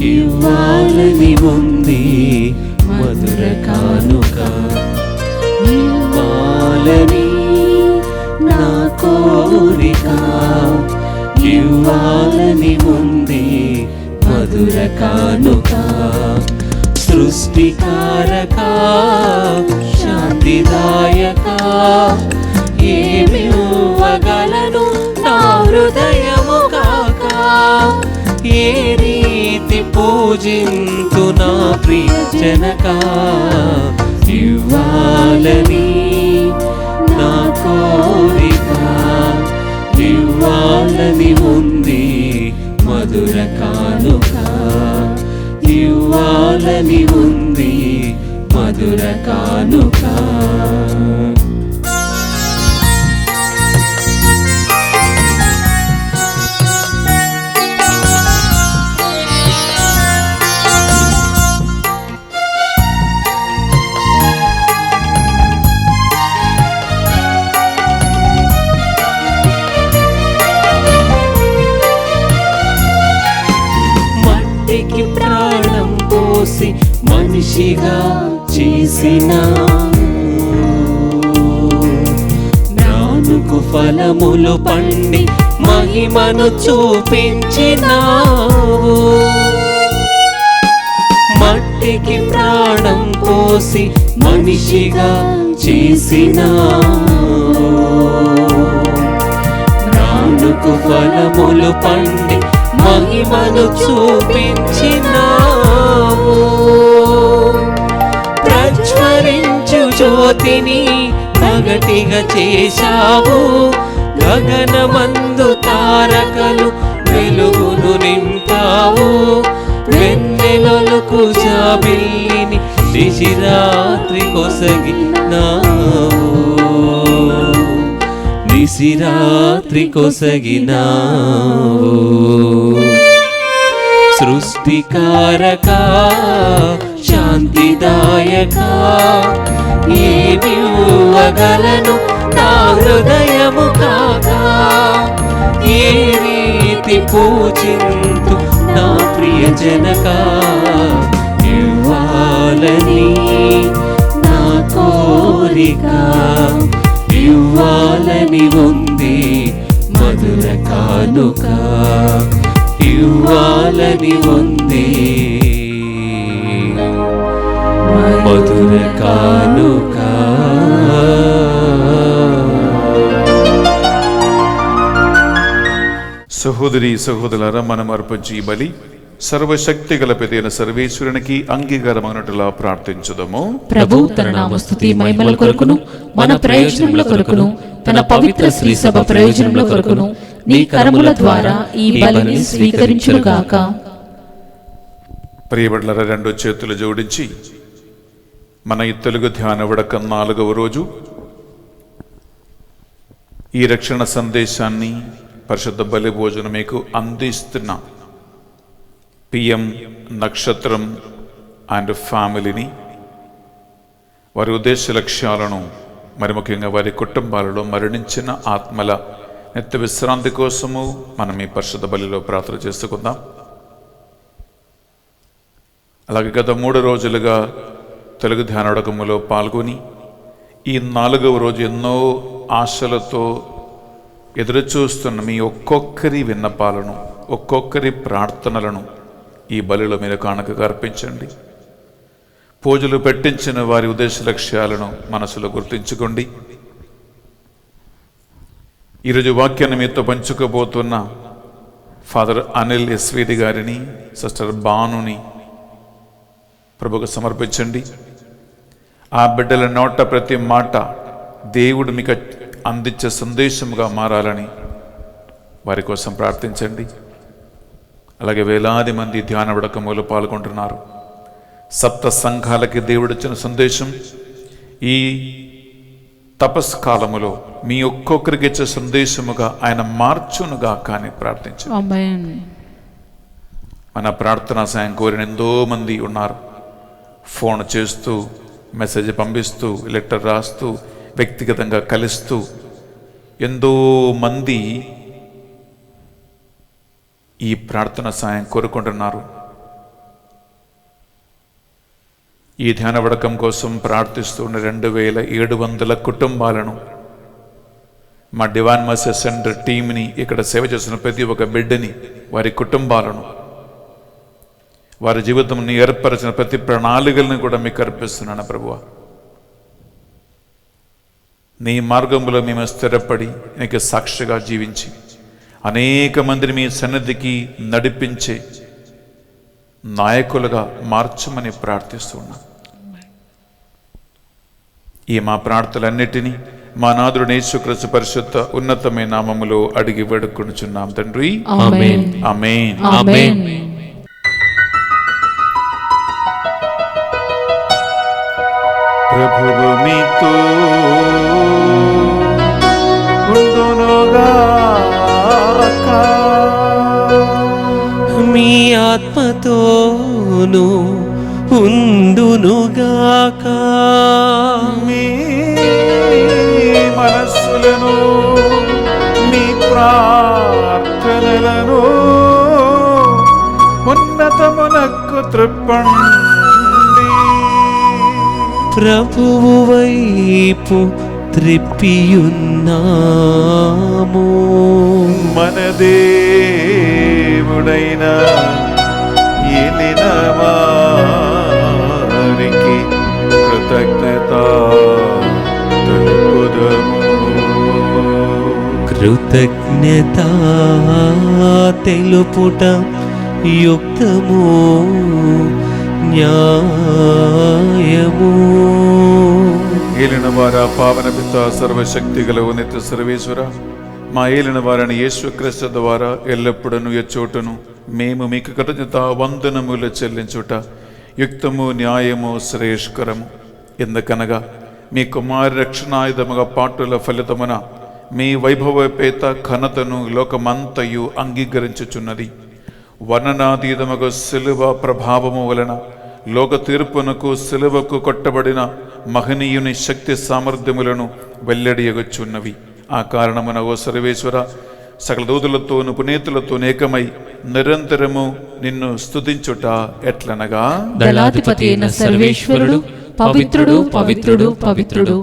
ఇవ్వాలని ఉంది మధుర కానుక, ఇవ్వాలని నా కోరిక, ఇవ్వాలని ఉంది మధుర కానుక. సృష్టికారక శాంతిదాయక ఏమి ఇవ్వగలను నా హృదయము కాక, ఏ రీతి పూజింతు నా ప్రియ జనక. ఇవ్వాలని నా కోరిక, ఇవ్వాలని ఉంది మధుర కానుక, ఇవ్వాలని ఉంది మధుర కానుక. మనిషిగా చేసినావు. నానుకు ఫలములు పండి మహిమను చూపించినావు. మట్టికి ప్రాణం పోసి మనిషిగా చేసినావు. నానుకు ఫలములు పండి మహిమను చూపించినావు. ప్రజ్వరించు జ్యోతిని పగటిగా చేశావు. గగనమందు తారకలు వెలుగును నింపావు. వెన్నెలలకు జాబిల్లిని నిశిరాత్రి కొసగినావు. నిశిరాత్రి కొసగినావు. సృష్టికారక శాంతిదాయక ఏమివ్వగలను నా హృదయము కాక. ఏ రీతి పూజింతు నా ప్రియ జనక. ఇవ్వాలని నా కోరిక, ఇవ్వాలని ఉంది మధుర కానుక. ఇవ్వాలని ఉంది మధుర కానుక. సహోదరి సహోదరులారా, మనం అర్పించి ఈ బలి సర్వశక్తి గల పెదైన సర్వేశ్వరునికి అంగీకారమైనట్లుగా ప్రార్థించుదము. ప్రభు తన నామస్తుతి మహిమల కొరకును మన ప్రయోజనముల కొరకును తన పవిత్ర శ్రీ సభ ప్రయోజనముల కొరకును నీ కరముల ద్వారా ఈ బలిని స్వీకరించుగాక. ప్రియబిడ్డలారా, రెండు చేతులు జోడించి మన ఈ తెలుగు ధ్యాన వడకం 4వ రోజు ఈ రక్షణ సందేశాన్ని పరిశుద్ధ బలి భోజనం మీకు అందిస్తున్న పిఎం నక్షత్రం అండ్ ఫ్యామిలీని, వారి ఉద్దేశ లక్ష్యాలను, మరి ముఖ్యంగా వారి కుటుంబాలలో మరణించిన ఆత్మల నిత్య విశ్రాంతి కోసము మనం ఈ పరిశుద్ధ బలిలో ప్రార్థన చేసుకుందాం. అలాగే గత 3 రోజులుగా తెలుగు ధ్యానోడకములో పాల్గొని ఈ 4వ రోజు ఎన్నో ఆశలతో ఎదురుచూస్తున్న మీ ఒక్కొక్కరి విన్నపాలను, ఒక్కొక్కరి ప్రార్థనలను ఈ బలిలో మీరు కానుకగా అర్పించండి. పూజలు పెట్టించిన వారి ఉద్దేశ లక్ష్యాలను మనసులో గుర్తించుకోండి. ఈరోజు వాక్యాన్ని మీతో పంచుకోబోతున్న ఫాదర్ అనిల్ ఎస్వేది గారిని, సిస్టర్ బానుని ప్రభుకు సమర్పించండి. ఆ బిడ్డల నోట ప్రతి మాట దేవుడు మీకు అందించే సందేశముగా మారాలని వారి కోసం ప్రార్థించండి. అలాగే వేలాది మంది ధ్యాన వడకములో పాల్గొంటున్నారు. సప్త సంఘాలకి దేవుడిచ్చిన సందేశం ఈ తపస్కాలములో మీ ఒక్కొక్కరికి ఇచ్చే సందేశముగా ఆయన మార్చునుగా కానీ ప్రార్థించండి. ఆమేన్. మన ప్రార్థనా సాయం కోరిన ఎంతో మంది ఉన్నారు. ఫోన్ చేస్తూ, మెసేజ్ పంపిస్తూ, లెటర్ రాస్తూ, వ్యక్తిగతంగా కలుస్తూ ఎంతో మంది ఈ ప్రార్థన సాయం కోరుకుంటున్నారు. ఈ ధ్యాన వడకం కోసం ప్రార్థిస్తున్న 2700 కుటుంబాలను, మా డివైన్ మర్సీ సెంటర్ టీంని, ఇక్కడ సేవ చేస్తున్న ప్రతి ఒక్క బిడ్డని, వారి కుటుంబాలను, వారి జీవితంని ఏర్పరిచిన ప్రతి ప్రణాళికలను కూడా మీకు అర్పిస్తున్నాను ప్రభువా. నీ మార్గంలో మేము స్థిరపడి నీకు సాక్షిగా జీవించి అనేక మందిని మీ సన్నిధికి నడిపించే నాయకులుగా మార్చమని ప్రార్థిస్తున్నాం. ఈ మా ప్రార్థనలన్నిటినీ మా నాథుడు యేసుక్రీస్తు పరిశుద్ధ ఉన్నతమైన నామములో అడిగి వేడుకొనుచున్నాం తండ్రి. ఆమేన్. ఆమేన్. ఆమేన్. ప్రభువు మీతో ఉండునుగాక. మీ ఆత్మతోను ఉండునుగాక. మీ మనస్సులను, మీ ప్రార్థనలను ఉన్నతమునకు త్రిప్పండి. ప్రభువు వైపు త్రిప్పియున్నాము. మన దేవుడైన ఏలిన వారికి కృతజ్ఞత తెలుపుదము. కృతజ్ఞత తెలుపుట యుక్తము న్యాయము. ఏలిన వారా పావన పిత సర్వశక్తి గల ఉన్నత సర్వేశ్వర, మా ఏలిన వారిని యేసుక్రీస్తు ద్వారా ఎల్లప్పుడూ ఎచ్చోటును మేము మీకు కృతజ్ఞత వందనములు చెల్లించుట యుక్తము న్యాయము శ్రేష్కరము. ఎందుకనగా మీ కుమార రక్షణాయుధముగా పాటుల ఫలితమున మీ వైభవపేత ఘనతను లోకమంతయు అంగీకరించుచున్నది. వర్ణనాతీతముగా సిలువ ప్రభావము వలన లోక తీర్పునకు సిలువకు కొట్టబడిన మహనీయుని శక్తి సామర్థ్యములను వెల్లడియగొచ్చున్నవి. ఆ కారణమున ఓ సర్వేశ్వర, సకల దూతలతోను పునీతులతో ఏకమై నిరంతరము నిన్ను స్తుతించుట ఎట్లనగా, దళాధిపతి అయిన సర్వేశ్వరుడు పవిత్రుడు పవిత్రుడు పవిత్రుడు,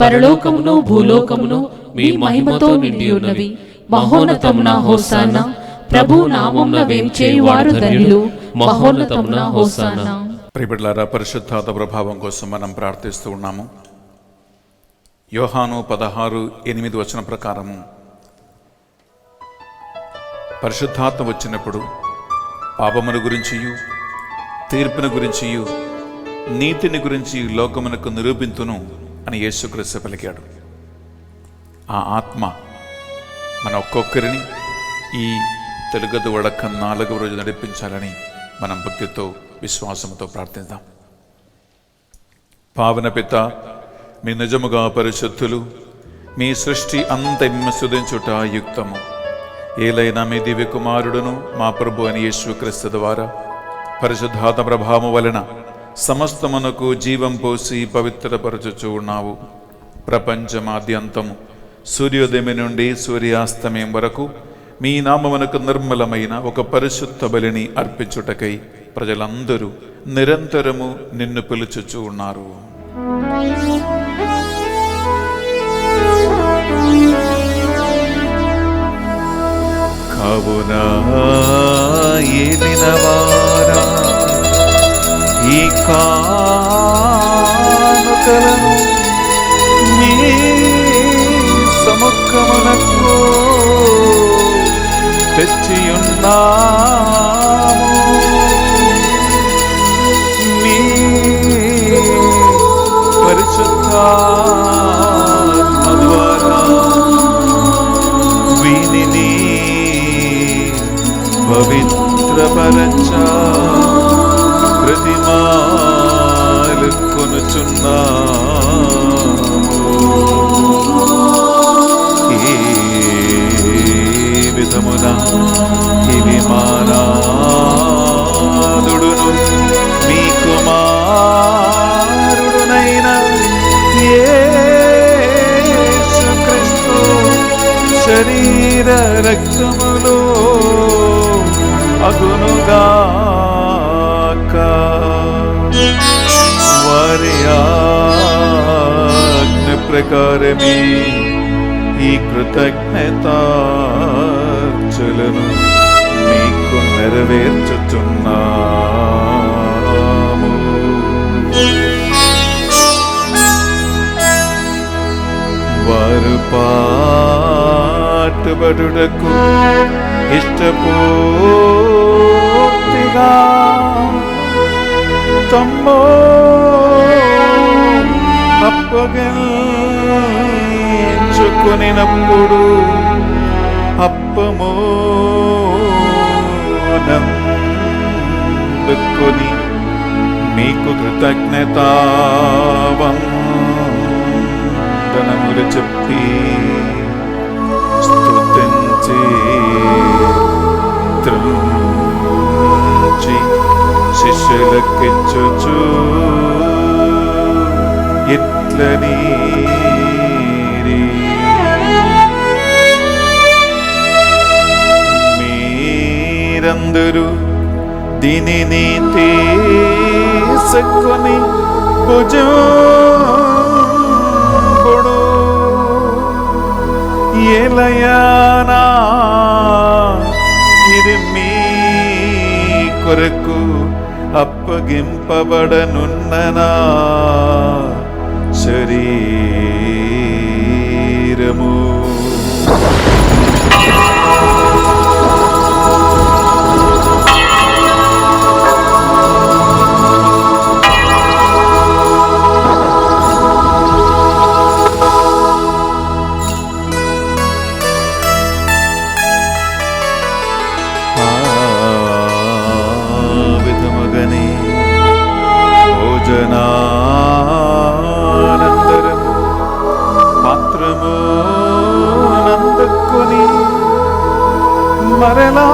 పరలోకమును భూలోకమును మీ మహిమతో నిండి ఉన్నవి. మహోన్నతమున హోసానా, ప్రభు నామమున వేంచేయువారు ధన్యులు. మహోన్నతమున హోసానా. ప్రియబిడ్డలారా, పరిశుద్ధాత్మ ప్రభావం కోసం మనం ప్రార్థిస్తూ ఉన్నాము. యోహాను 16:8 వచనం ప్రకారము పరిశుద్ధాత్మ వచ్చినప్పుడు పాపమును గురించియు తీర్పును గురించియు నీతిని గురించి లోకమునకు నిరూపింతును అని యేసుక్రీస్తు పలికాడు. ఆ ఆత్మ మన ఒక్కొక్కరిని ఈ తెలుగదు వడక 4వ రోజు నడిపించాలని మనం భక్తితో విశ్వాసంతో ప్రార్థిద్దాం. పావన పిత, మీ నిజముగా పరిశుద్ధులు, మీ సృష్టి అంత స్తుతించుట యుక్తము. ఏలైనా మీ దివ్య కుమారుడును మా ప్రభు అని యేసుక్రీస్తు ద్వారా పరిశుద్ధాత్మ ప్రభావము వలన సమస్తమునకు జీవం పోసి పవిత్రపరచుచూ ఉన్నావు. ప్రపంచమాద్యంతము సూర్యోదయం నుండి సూర్యాస్తమయం వరకు మీ నామమునకు నిర్మలమైన ఒక పరిశుద్ధ బలిని అర్పించుటకై ప్రజలందరూ నిరంతరము నిన్ను పిలుచుచూ ఉన్నారు. కావున ఏలిన వారా, ఈ కానుకలను మీ సముఖమునకు తెచ్చియున్నాము. మీ పరిశుద్ధాత్మ ద్వారా వీనిని పవిత్రపరచ ప్రతిమాలు కొనుచున్నాము. ఏ విధమున ఇవి మానాదుడును మీ కుమారుడునైన యేసుక్రీస్తు శరీర రక్తములో అగునుగాక. వారి ఆజ్ఞ ప్రకారమే ఈ కృతజ్ఞతార్చలను మీకు నెరవేర్చుచున్నాము. వారు పాటుబడుటకు ఇష్టపూర్తిగా తమ్మో అప్పగించుకొనినప్పుడు అప్పము నందుకొని మీకు కృతజ్ఞతావందనములు చెప్పి స్తుతించి త్రుంచి శిష్యులకిచ్చుచు ఇట్లని మీరందరూ దీనిని తీసుకొని భుజం ఏలయానా ఇది మీ కొరకు అప్పగింపబడనున్ననా శరీరము. భోజనానంతరము పాత్రము నందుకొని మరలా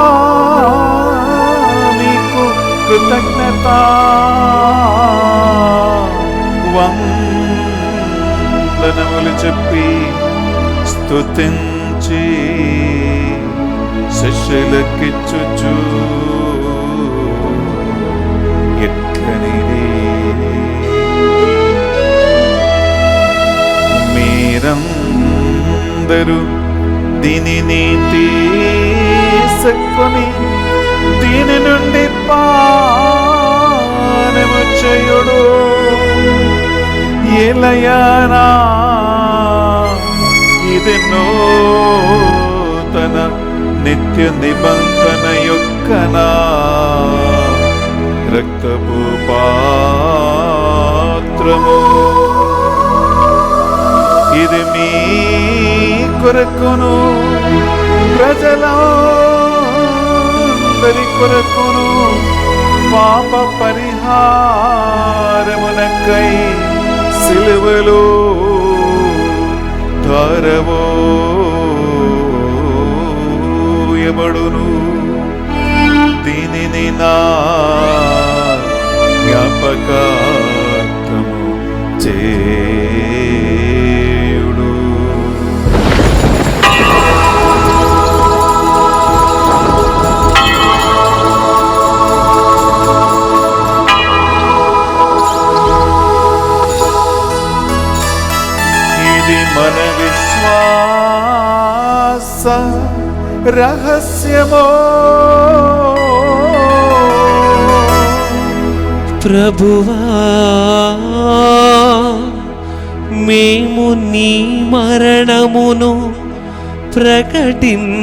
మీకు కృతజ్ఞత వందనములు చెప్పి స్తుతించి శిష్యులకిచ్చుచు ఎట్లనిది మీరందరూ దీనిని తీసుకొని దీని నుండి పానము చేయుడు. ఏలయానా ఇది నూతన నిత్య నిబంధన యొక్కనా రక్తపు పాత్రము. ఇది మీ కొరకును ప్రజలందరి కొరకును పాప పరిహారమునకై సిలువలో ధారవోయబడును. దీనిని నా జ్ఞాపకార్థము చేయుడు. ఇది మన విశ్వాస రహస్యమో ప్రభువా, మేము నీ మరణమును ప్రకటించెదము,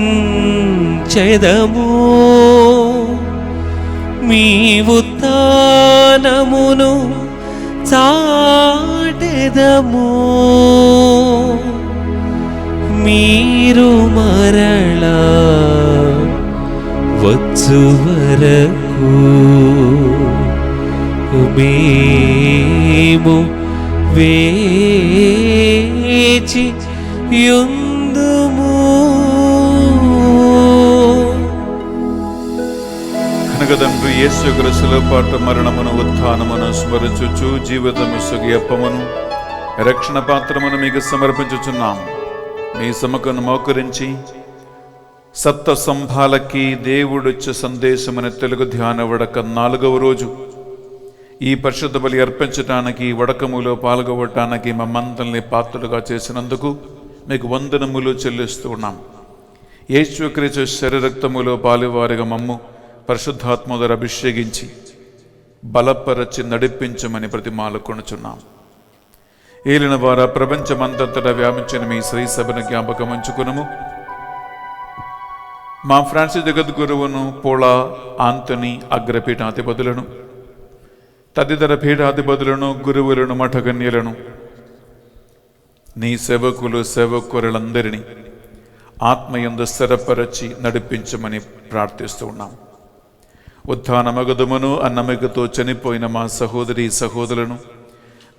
మీ ఉత్థానమును చాటెదము. మీరు మరలా వచ్చు వరకు మేము వేచి యుందుము. కనకదండ్రి యేసు క్రీస్తులో పాటు మరణమును ఉత్థానమును స్మరించుచు జీవితము సుగియప్పమును రక్షణ పాత్రమును మీకు సమర్పించుచున్నాం. మీ సముఖను మోకరించి సప్త సంభాలకి దేవుడిచ్చే సందేశమని తెలుగు ధ్యాన వడక 4వ రోజు ఈ పరిశుద్ధ బలి అర్పించటానికి వడకములో పాల్గొవటానికి మమ్మందరిని పాత్రలుగా చేసినందుకు మీకు వందనములు చెల్లిస్తూ ఉన్నాం. యేసుక్రీస్తు శరీరక్తములో పాలువారిగా మమ్ము పరిశుద్ధాత్మ ద్వారా అభిషేకించి బలపరచి నడిపించమని ప్రతిమాలు కొనుచున్నాం. ఏలిన వారా ప్రపంచమంతటా వ్యాపించిన మీ శ్రీ సభను జ్ఞాపకం ఉంచుకునము. మా ఫ్రాన్సిస్ జగద్గురువును, పోలా ఆంతనీ అగ్రపీఠాధిపతులను, తదితర పీఠాధిపతులను, గురువులను, మఠగన్యులను, నీ సేవకులు సేవకులందరినీ ఆత్మయందు స్థిరపరచి నడిపించమని ప్రార్థిస్తూ ఉన్నాం. ఉత్థానమగదుమును అన్నమిగతో చనిపోయిన మా సహోదరి సహోదరులను,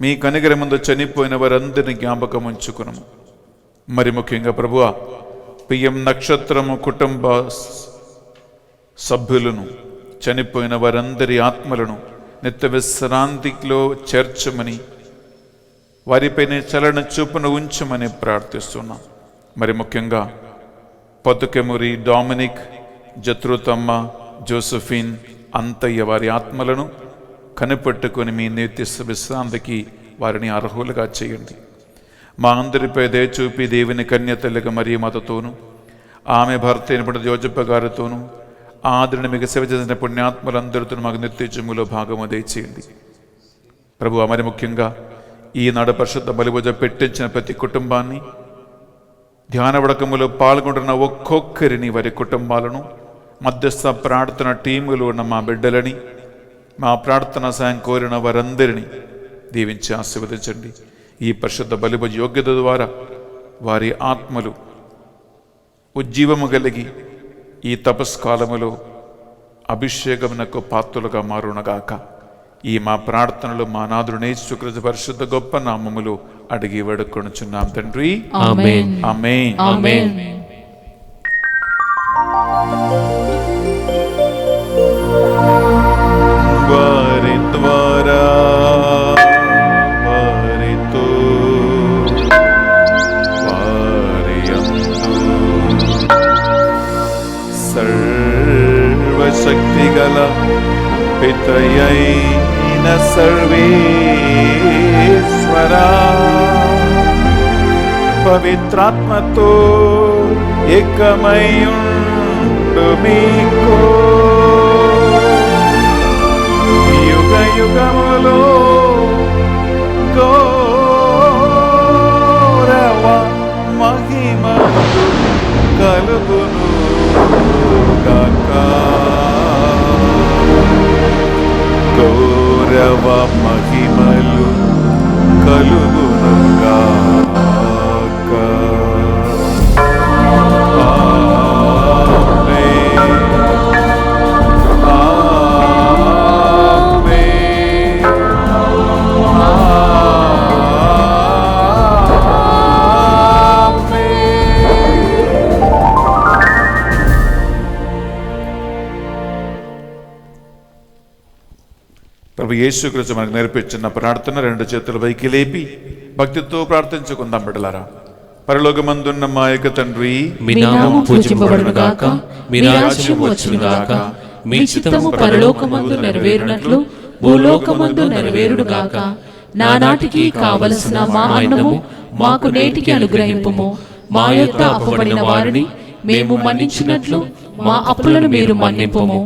మీ కనికరమందు చనిపోయిన వారందరినీ జ్ఞాపకం ఉంచుకునము. మరి ముఖ్యంగా ప్రభువా, పిఎం నక్షత్రము కుటుంబ సభ్యులను, చనిపోయిన వారందరి ఆత్మలను నిత్య విశ్రాంతిలో చేర్చమని, వారిపైన చలన చూపును ఉంచమని ప్రార్థిస్తున్నాం. మరి ముఖ్యంగా పొద్దుకెమురి, డామినిక్, జత్రుతమ్మ, జోసఫీన్, అంతయ్య వారి ఆత్మలను కనిపెట్టుకొని మీ నిత్య విశ్రాంతికి వారిని అర్హులుగా చేయండి. మా అందరిపై దయచూపి దేవుని కన్య తల్లిగా మరియు మాతతోను ఆమె భర్త అయినప్పుడు యోజప్ప గారితోనూ ఆదరణ మీకు సేవ చేసిన పుణ్యాత్మలందరితో మాకు నిత్యజములో భాగము దయచేయండి. ప్రభు, మరి ముఖ్యంగా ఈనాడు పరిశుద్ధ బలిభోజ పెట్టించిన ప్రతి కుటుంబాన్ని, ధ్యాన వడకములో పాల్గొంటున్న ఒక్కొక్కరిని, వారి కుటుంబాలను, మధ్యస్థ ప్రార్థన టీములు ఉన్న మా బిడ్డలని, మా ప్రార్థన సాయం కోరిన వారందరినీ దీవించి ఆశీర్వదించండి. ఈ పరిశుద్ధ బలిభోజ యోగ్యత ద్వారా వారి ఆత్మలు ఉజ్జీవము కలిగి ఈ తపస్కాలములో అభిషేకమునకు పాత్రులుగా మారునగాక. ఈ మా ప్రార్థనలు మా నాథుడు యేసుక్రీస్తు పరిశుద్ధ గొప్ప నామములో అడిగి వేడుకొనుచున్నాం తండ్రి. ఆమేన్. ఆమేన్. ఆమేన్. వారి ద్వారా వారితో వారి యందు సర్వశక్తిగల పితయైన సర్వేశ్వరా పవిత్రాత్మతో ఏకమయుండు మీకు యుగ యుగములో గౌరవ మహిమలు కలుగును గాక. గౌరవ మహిమలు కలుగును గాక. ప్రభు యేసుక్రీస్తు మనకు నేర్పించిన ప్రార్థన రెండు చేతుల పైకి లేపి భక్తితో ప్రార్థించుకుందాం బిడ్డలారా. పరలోకమందున్న మా యొక్క తండ్రి, మీ నామము పూజింపబడును గాక, మీ రాజ్యము వచ్చును గాక, మీ చిత్తము పరలోకమందు నెరవేరునట్లు భూలోకమందు నెరవేరును గాక. నానాటికి కావలసిన మా అన్నము మాకు నేటికి అనుగ్రహింపుము. మా యొక్క అప్పుబడిన వారిని మేము మన్నించినట్లు మా అప్పులను మీరు మన్నింపుము.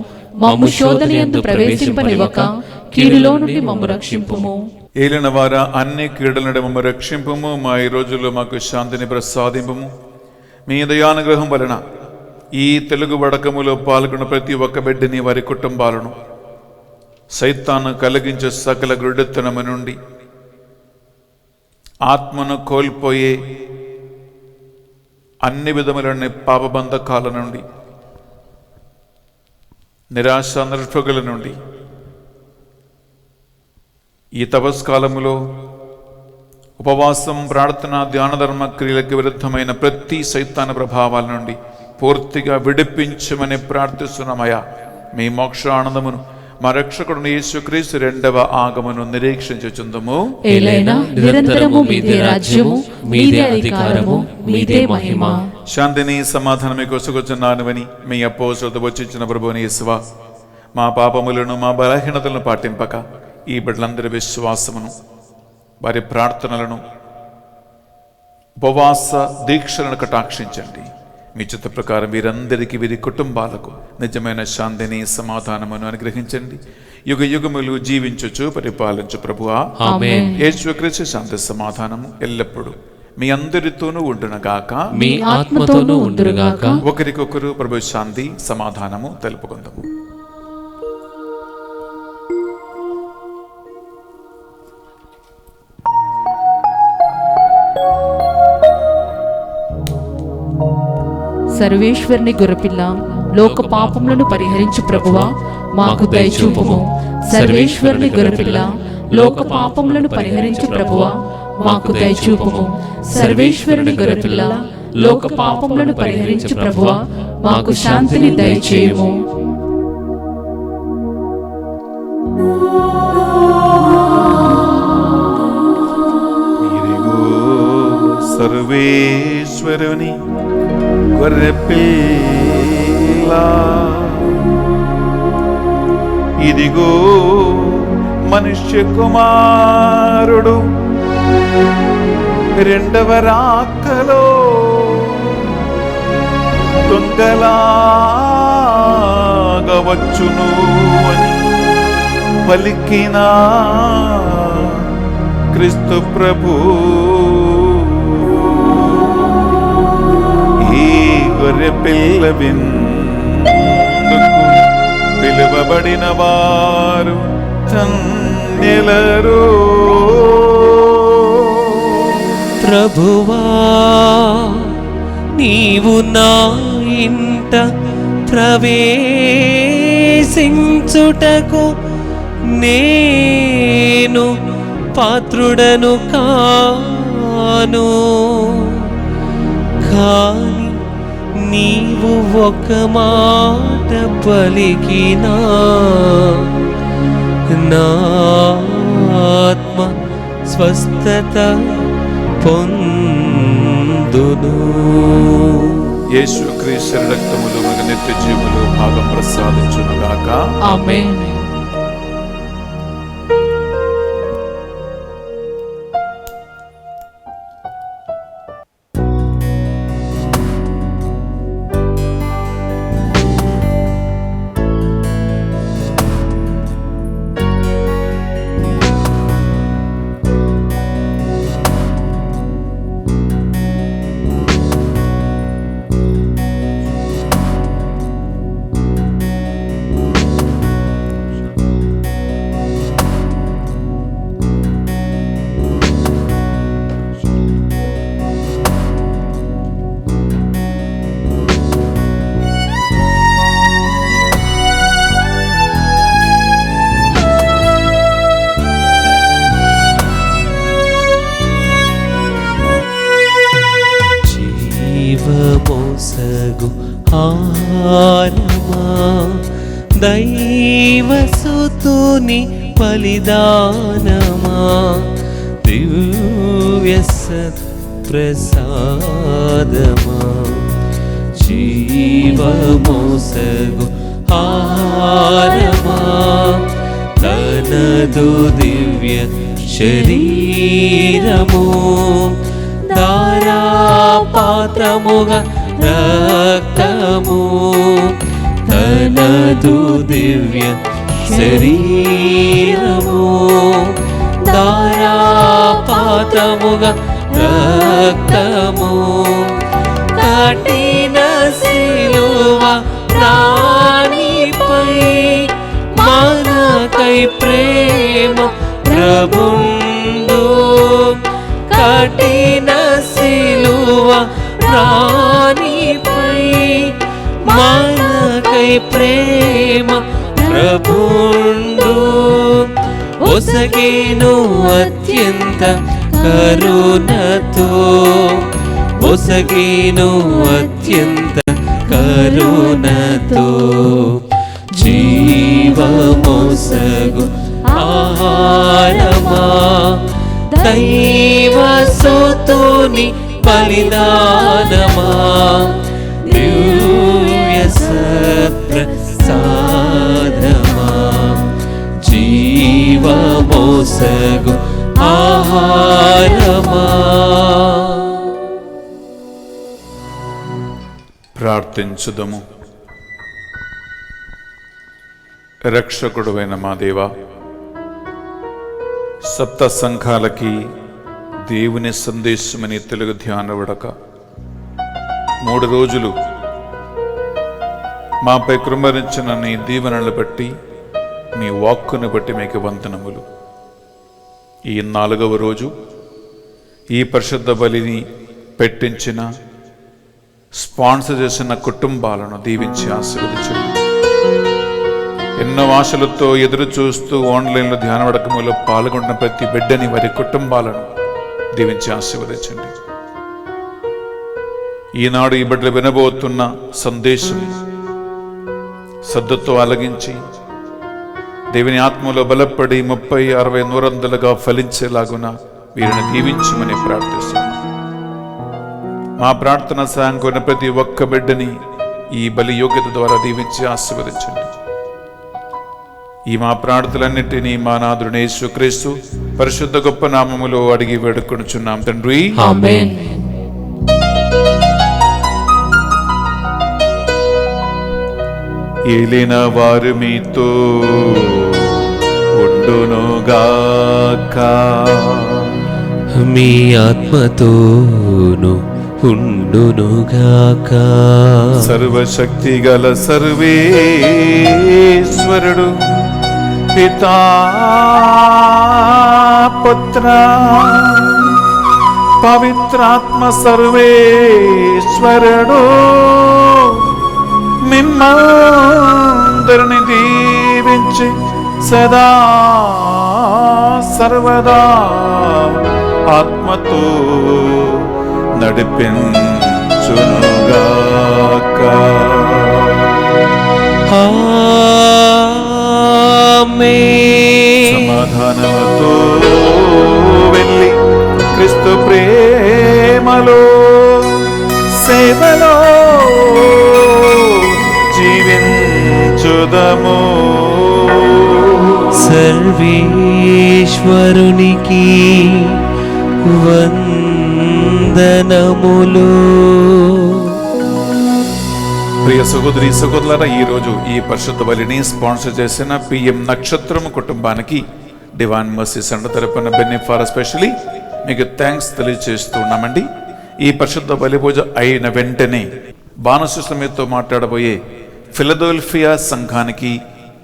మమ్ము శోధనయందు ప్రవేశింపనివ్వక కీడులో నుండి మమ్ము రక్షింపుము. ఏలిన వారా అన్ని కీడుల నుండి మమ్ము రక్షింపుము. మా ఈ రోజుల్లో మాకు శాంతిని ప్రసాదింపుము. మీ దయానుగ్రహం వలన ఈ తెలుగు వడకములో పాల్గొన్న ప్రతి ఒక్క బిడ్డని, వారి కుటుంబాలను సైతాను కలిగించే సకల గుడ్డితనము నుండి, ఆత్మను కోల్పోయే అన్ని విధములైన పాపబంధకాల నుండి, నిరాశ నిరుపగల నుండి, ఈ తపస్కాలములో ఉపవాసం, ప్రార్థన, ధ్యాన ధర్మ క్రియలకు విరుద్ధమైన ప్రతి సైతాన ప్రభావాల నుండి పూర్తిగా విడిపించమని ప్రార్థిస్తున్నామయ్యా. మీ మోక్ష ఆనందమును మా రక్షకుడు యేసుక్రీస్తు రెండవ ఆగమను నిరీక్షించుచుందుము. ఏలైనా నిరంతరము మీదే రాజ్యము, మీదే అధికారము, మీదే మహిమ. శాంతిని సమాధానం మీకు వసుకొచ్చున్నానువని మీ అపోసలతో వచ్చించిన ప్రభువుని యేసువా, మా పాపములను మా బలహీనతలను పాటింపక ఈ బిడ్డలందరి విశ్వాసమును, వారి ప్రార్థనలను, ఉపవాస దీక్షలను కటాక్షించండి. మీ చిత్త ప్రకారం వీరందరికీ, వీరి కుటుంబాలకు నిజమైన శాంతిని సమాధానమును అనుగ్రహించండి. యుగ యుగములు జీవించుచు పరిపాలించు ప్రభువా. ఆమేన్. యేసుక్రీస్తు శాంతి సమాధానము ఎల్లప్పుడూ మీ అందరితోనూ ఉండునుగాక, మీ ఆత్మతోనూ ఉండునుగాక. ఒకరికొకరు ప్రభు శాంతి సమాధానము తెలుపుకుందాము. సర్వేశ్వరుని గొర్రెపిల్ల, లోక పాపములను పరిహరించు ప్రభువా, మాకు దయచూపుము. సర్వేశ్వరుని గొర్రెపిల్ల, లోక పాపములను పరిహరించు ప్రభువా, మాకు దయచూపుము. సర్వేశ్వరుని గొర్రెపిల్ల, లోక పాపములను పరిహరించు ప్రభువా, మాకు శాంతిని దయచేయుము. ఇదిగో సర్వేశ్వరుని గొర్రెపిల్ల, ఇదిగో మనుష్య కుమారుడు రెండవ రాకలో దొంగలాగా వచ్చును అని పలికిన క్రీస్తు ప్రభు ఈ గొర్రె పిల్ల విందుకు పిలువబడిన వారు ధన్యులరు. ప్రభువా నీవు నా ఇంట ప్రవేశించుటకు నేను పాత్రుడను కాను, కాని నీవు ఒక మాట పలికినా నా ఆత్మ స్వస్థత పొందును. యేసుక్రీస్తు రక్తములు మనకు నిత్య జీవములు భాగం ప్రసాదించునుగాక. ఆమేన్. జీవమోసగు హారమా దైవసుతుని బలిదానమా దివ్య సత్ప్రసాదమా జీవమోసగు హారమా తనదు దివ్య శరీరము ధారాపాత్రముగా రక్తము తనదు దివ్య శరీరము ధారాపాత్రముగా రక్తము కఠిన శిలువ రాణిపై మనకై ప్రేమ ప్రభుండు కఠిన శిలువ రాణిపై మనకై ప్రేమ ప్రభుండు ఒసగేను అత్యంత కరుణతో ఒసగేను అత్యంత కరుణతో జీవమోసగు ఆహారమా దైవసుతుని బలిదానమా దివ్య సత్ప్రసాదమా జీవమోసగు ఆహారమా. ప్రార్థించుదము. రక్షకుడువైన మా దేవా, సప్త సంఘాలకి దేవుని సందేశమని తెలుగు ధ్యాన విడక 3 రోజులు మాపై కృమరించిన నీ దీవెనలు బట్టి మీ వాక్కును బట్టి మీకు వందనములు. ఈ 4వ రోజు ఈ పరిశుద్ధ బలిని పెట్టించిన స్పాన్సర్ చేసిన కుటుంబాలను దీవించి ఆశీర్వదించండి. ఎన్నో ఆశలతో ఎదురు చూస్తూ ఆన్లైన్లో ధ్యాన వడకములో పాల్గొన్న ప్రతి బిడ్డని వారి కుటుంబాలను దీవించి ఆశీర్వదించండి. ఈనాడు ఈ బిడ్డలు వినబోతున్న సందేశం శ్రద్ధతో ఆలగించి దేవుని ఆత్మలో బలపడి 30, 60, 100 ఫలించేలాగున వీరిని దీవించమని ప్రార్థిస్తున్నాం. మా ప్రార్థన సాయం కొన్న ప్రతి ఒక్క బిడ్డని ఈ బలి యోగ్యత ద్వారా దీవించి ఆశీర్వదించండి. ఈ మా ప్రార్థనలన్నిటినీ మా నాథుడైన యేసుక్రీస్తు పరిశుద్ధ గొప్ప నామములో అడిగి వేడుకొనుచున్నాం తండ్రి. ఆమేన్. ఏలిన వారు మీతో ఉండునుగాక. మీ ఆత్మతోను ఉండునుగాక. సర్వశక్తి గల సర్వేశ్వరుడు పితా పుత్ర పవిత్రాత్మ సర్వేశ్వరుడు మిమ్మందరిని దీవించి సదా సర్వదా ఆత్మతో నడిపించునుగాక. ఆమేన్. సమాధానముతో వెళ్ళి క్రీస్తు ప్రేమలో సేవలో జీవించుదము. సర్వేశ్వరునికి వందనములు. ప్రియ సహోదరి సహోదరులారా, ఈరోజు ఈ పరిశుద్ధ బలిని స్పాన్సర్ చేసిన పిఎం నక్షత్రం కుటుంబానికి డివైన్ మర్సీ సెంటర్ తరపున బెనిఫార్ స్పెషలీ మీకు థ్యాంక్స్ తెలియజేస్తున్నామండి. ఈ పరిశుద్ధ బలి పూజ అయిన వెంటనే బాణసుల మీతో మాట్లాడబోయే ఫిలదెల్ఫియా సంఘానికి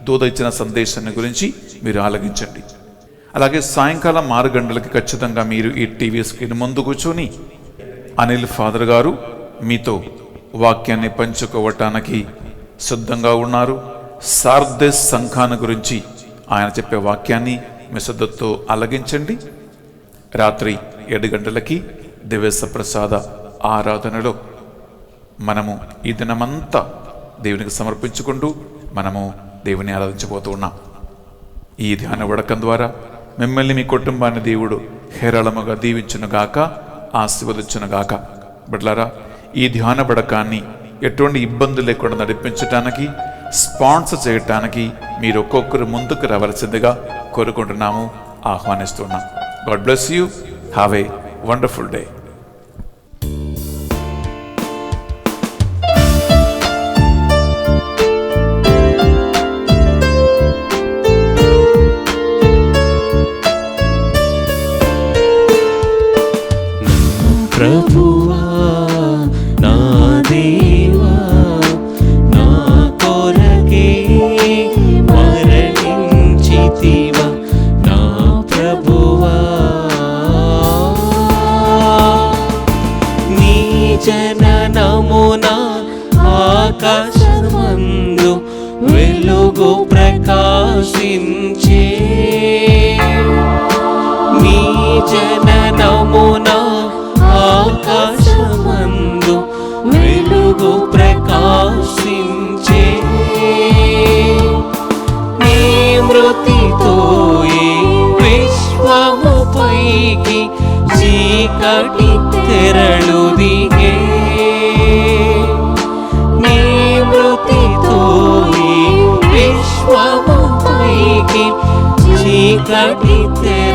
దూత ఇచ్చిన సందేశాన్ని గురించి మీరు ఆలకించండి. అలాగే సాయంకాలం 6 గంటలకి ఖచ్చితంగా మీరు ఈ టీవీ స్క్రీన్ ముందు కూర్చొని అనిల్ ఫాదర్ గారు మీతో వాక్యాన్ని పంచుకోవటానికి సిద్ధంగా ఉన్నారు. సార్దెస్ సంఘాన్ని గురించి ఆయన చెప్పే వాక్యాన్ని మీ శ్రద్ధతో ఆలకించండి. రాత్రి 7 గంటలకి దివ్య ప్రసాద ఆరాధనలో మనము ఈ దినమంతా దేవునికి సమర్పించుకుంటూ మనము దేవుని ఆరాధించబోతూ ఉన్నాం. ఈ ధ్యాన వడకం ద్వారా మిమ్మల్ని మీ కుటుంబాన్ని దేవుడు హేరళముగా దీవించునుగాక, ఆశీర్వదించునుగాక. బిడ్డలారా, ఈ ధ్యాన వడకాన్ని ఎటువంటి ఇబ్బంది లేకుండా నడిపించడానికి, స్పాన్సర్ చేయటానికి మీరు ఒక్కొక్కరు ముందుకు రావాల్సిందిగా కోరుకుంటున్నాము, ఆహ్వానిస్తున్నాం. God bless you. Have a wonderful day. ప్రభువా నా దేవా, నా కొరకే మరణించితివా నా ప్రభువా. నీ జననమున ఆకాశమందు వెలుగు ప్రకాశించే. నీ జననమున ఆకాశమందు వెలుగు ప్రకాశించే. నీ మృతితో ఈ విశ్వముపైకి చీకటి తెరలు దిగే. నీ మృతితో ఈ విశ్వముపైకి చీకటి తెరలు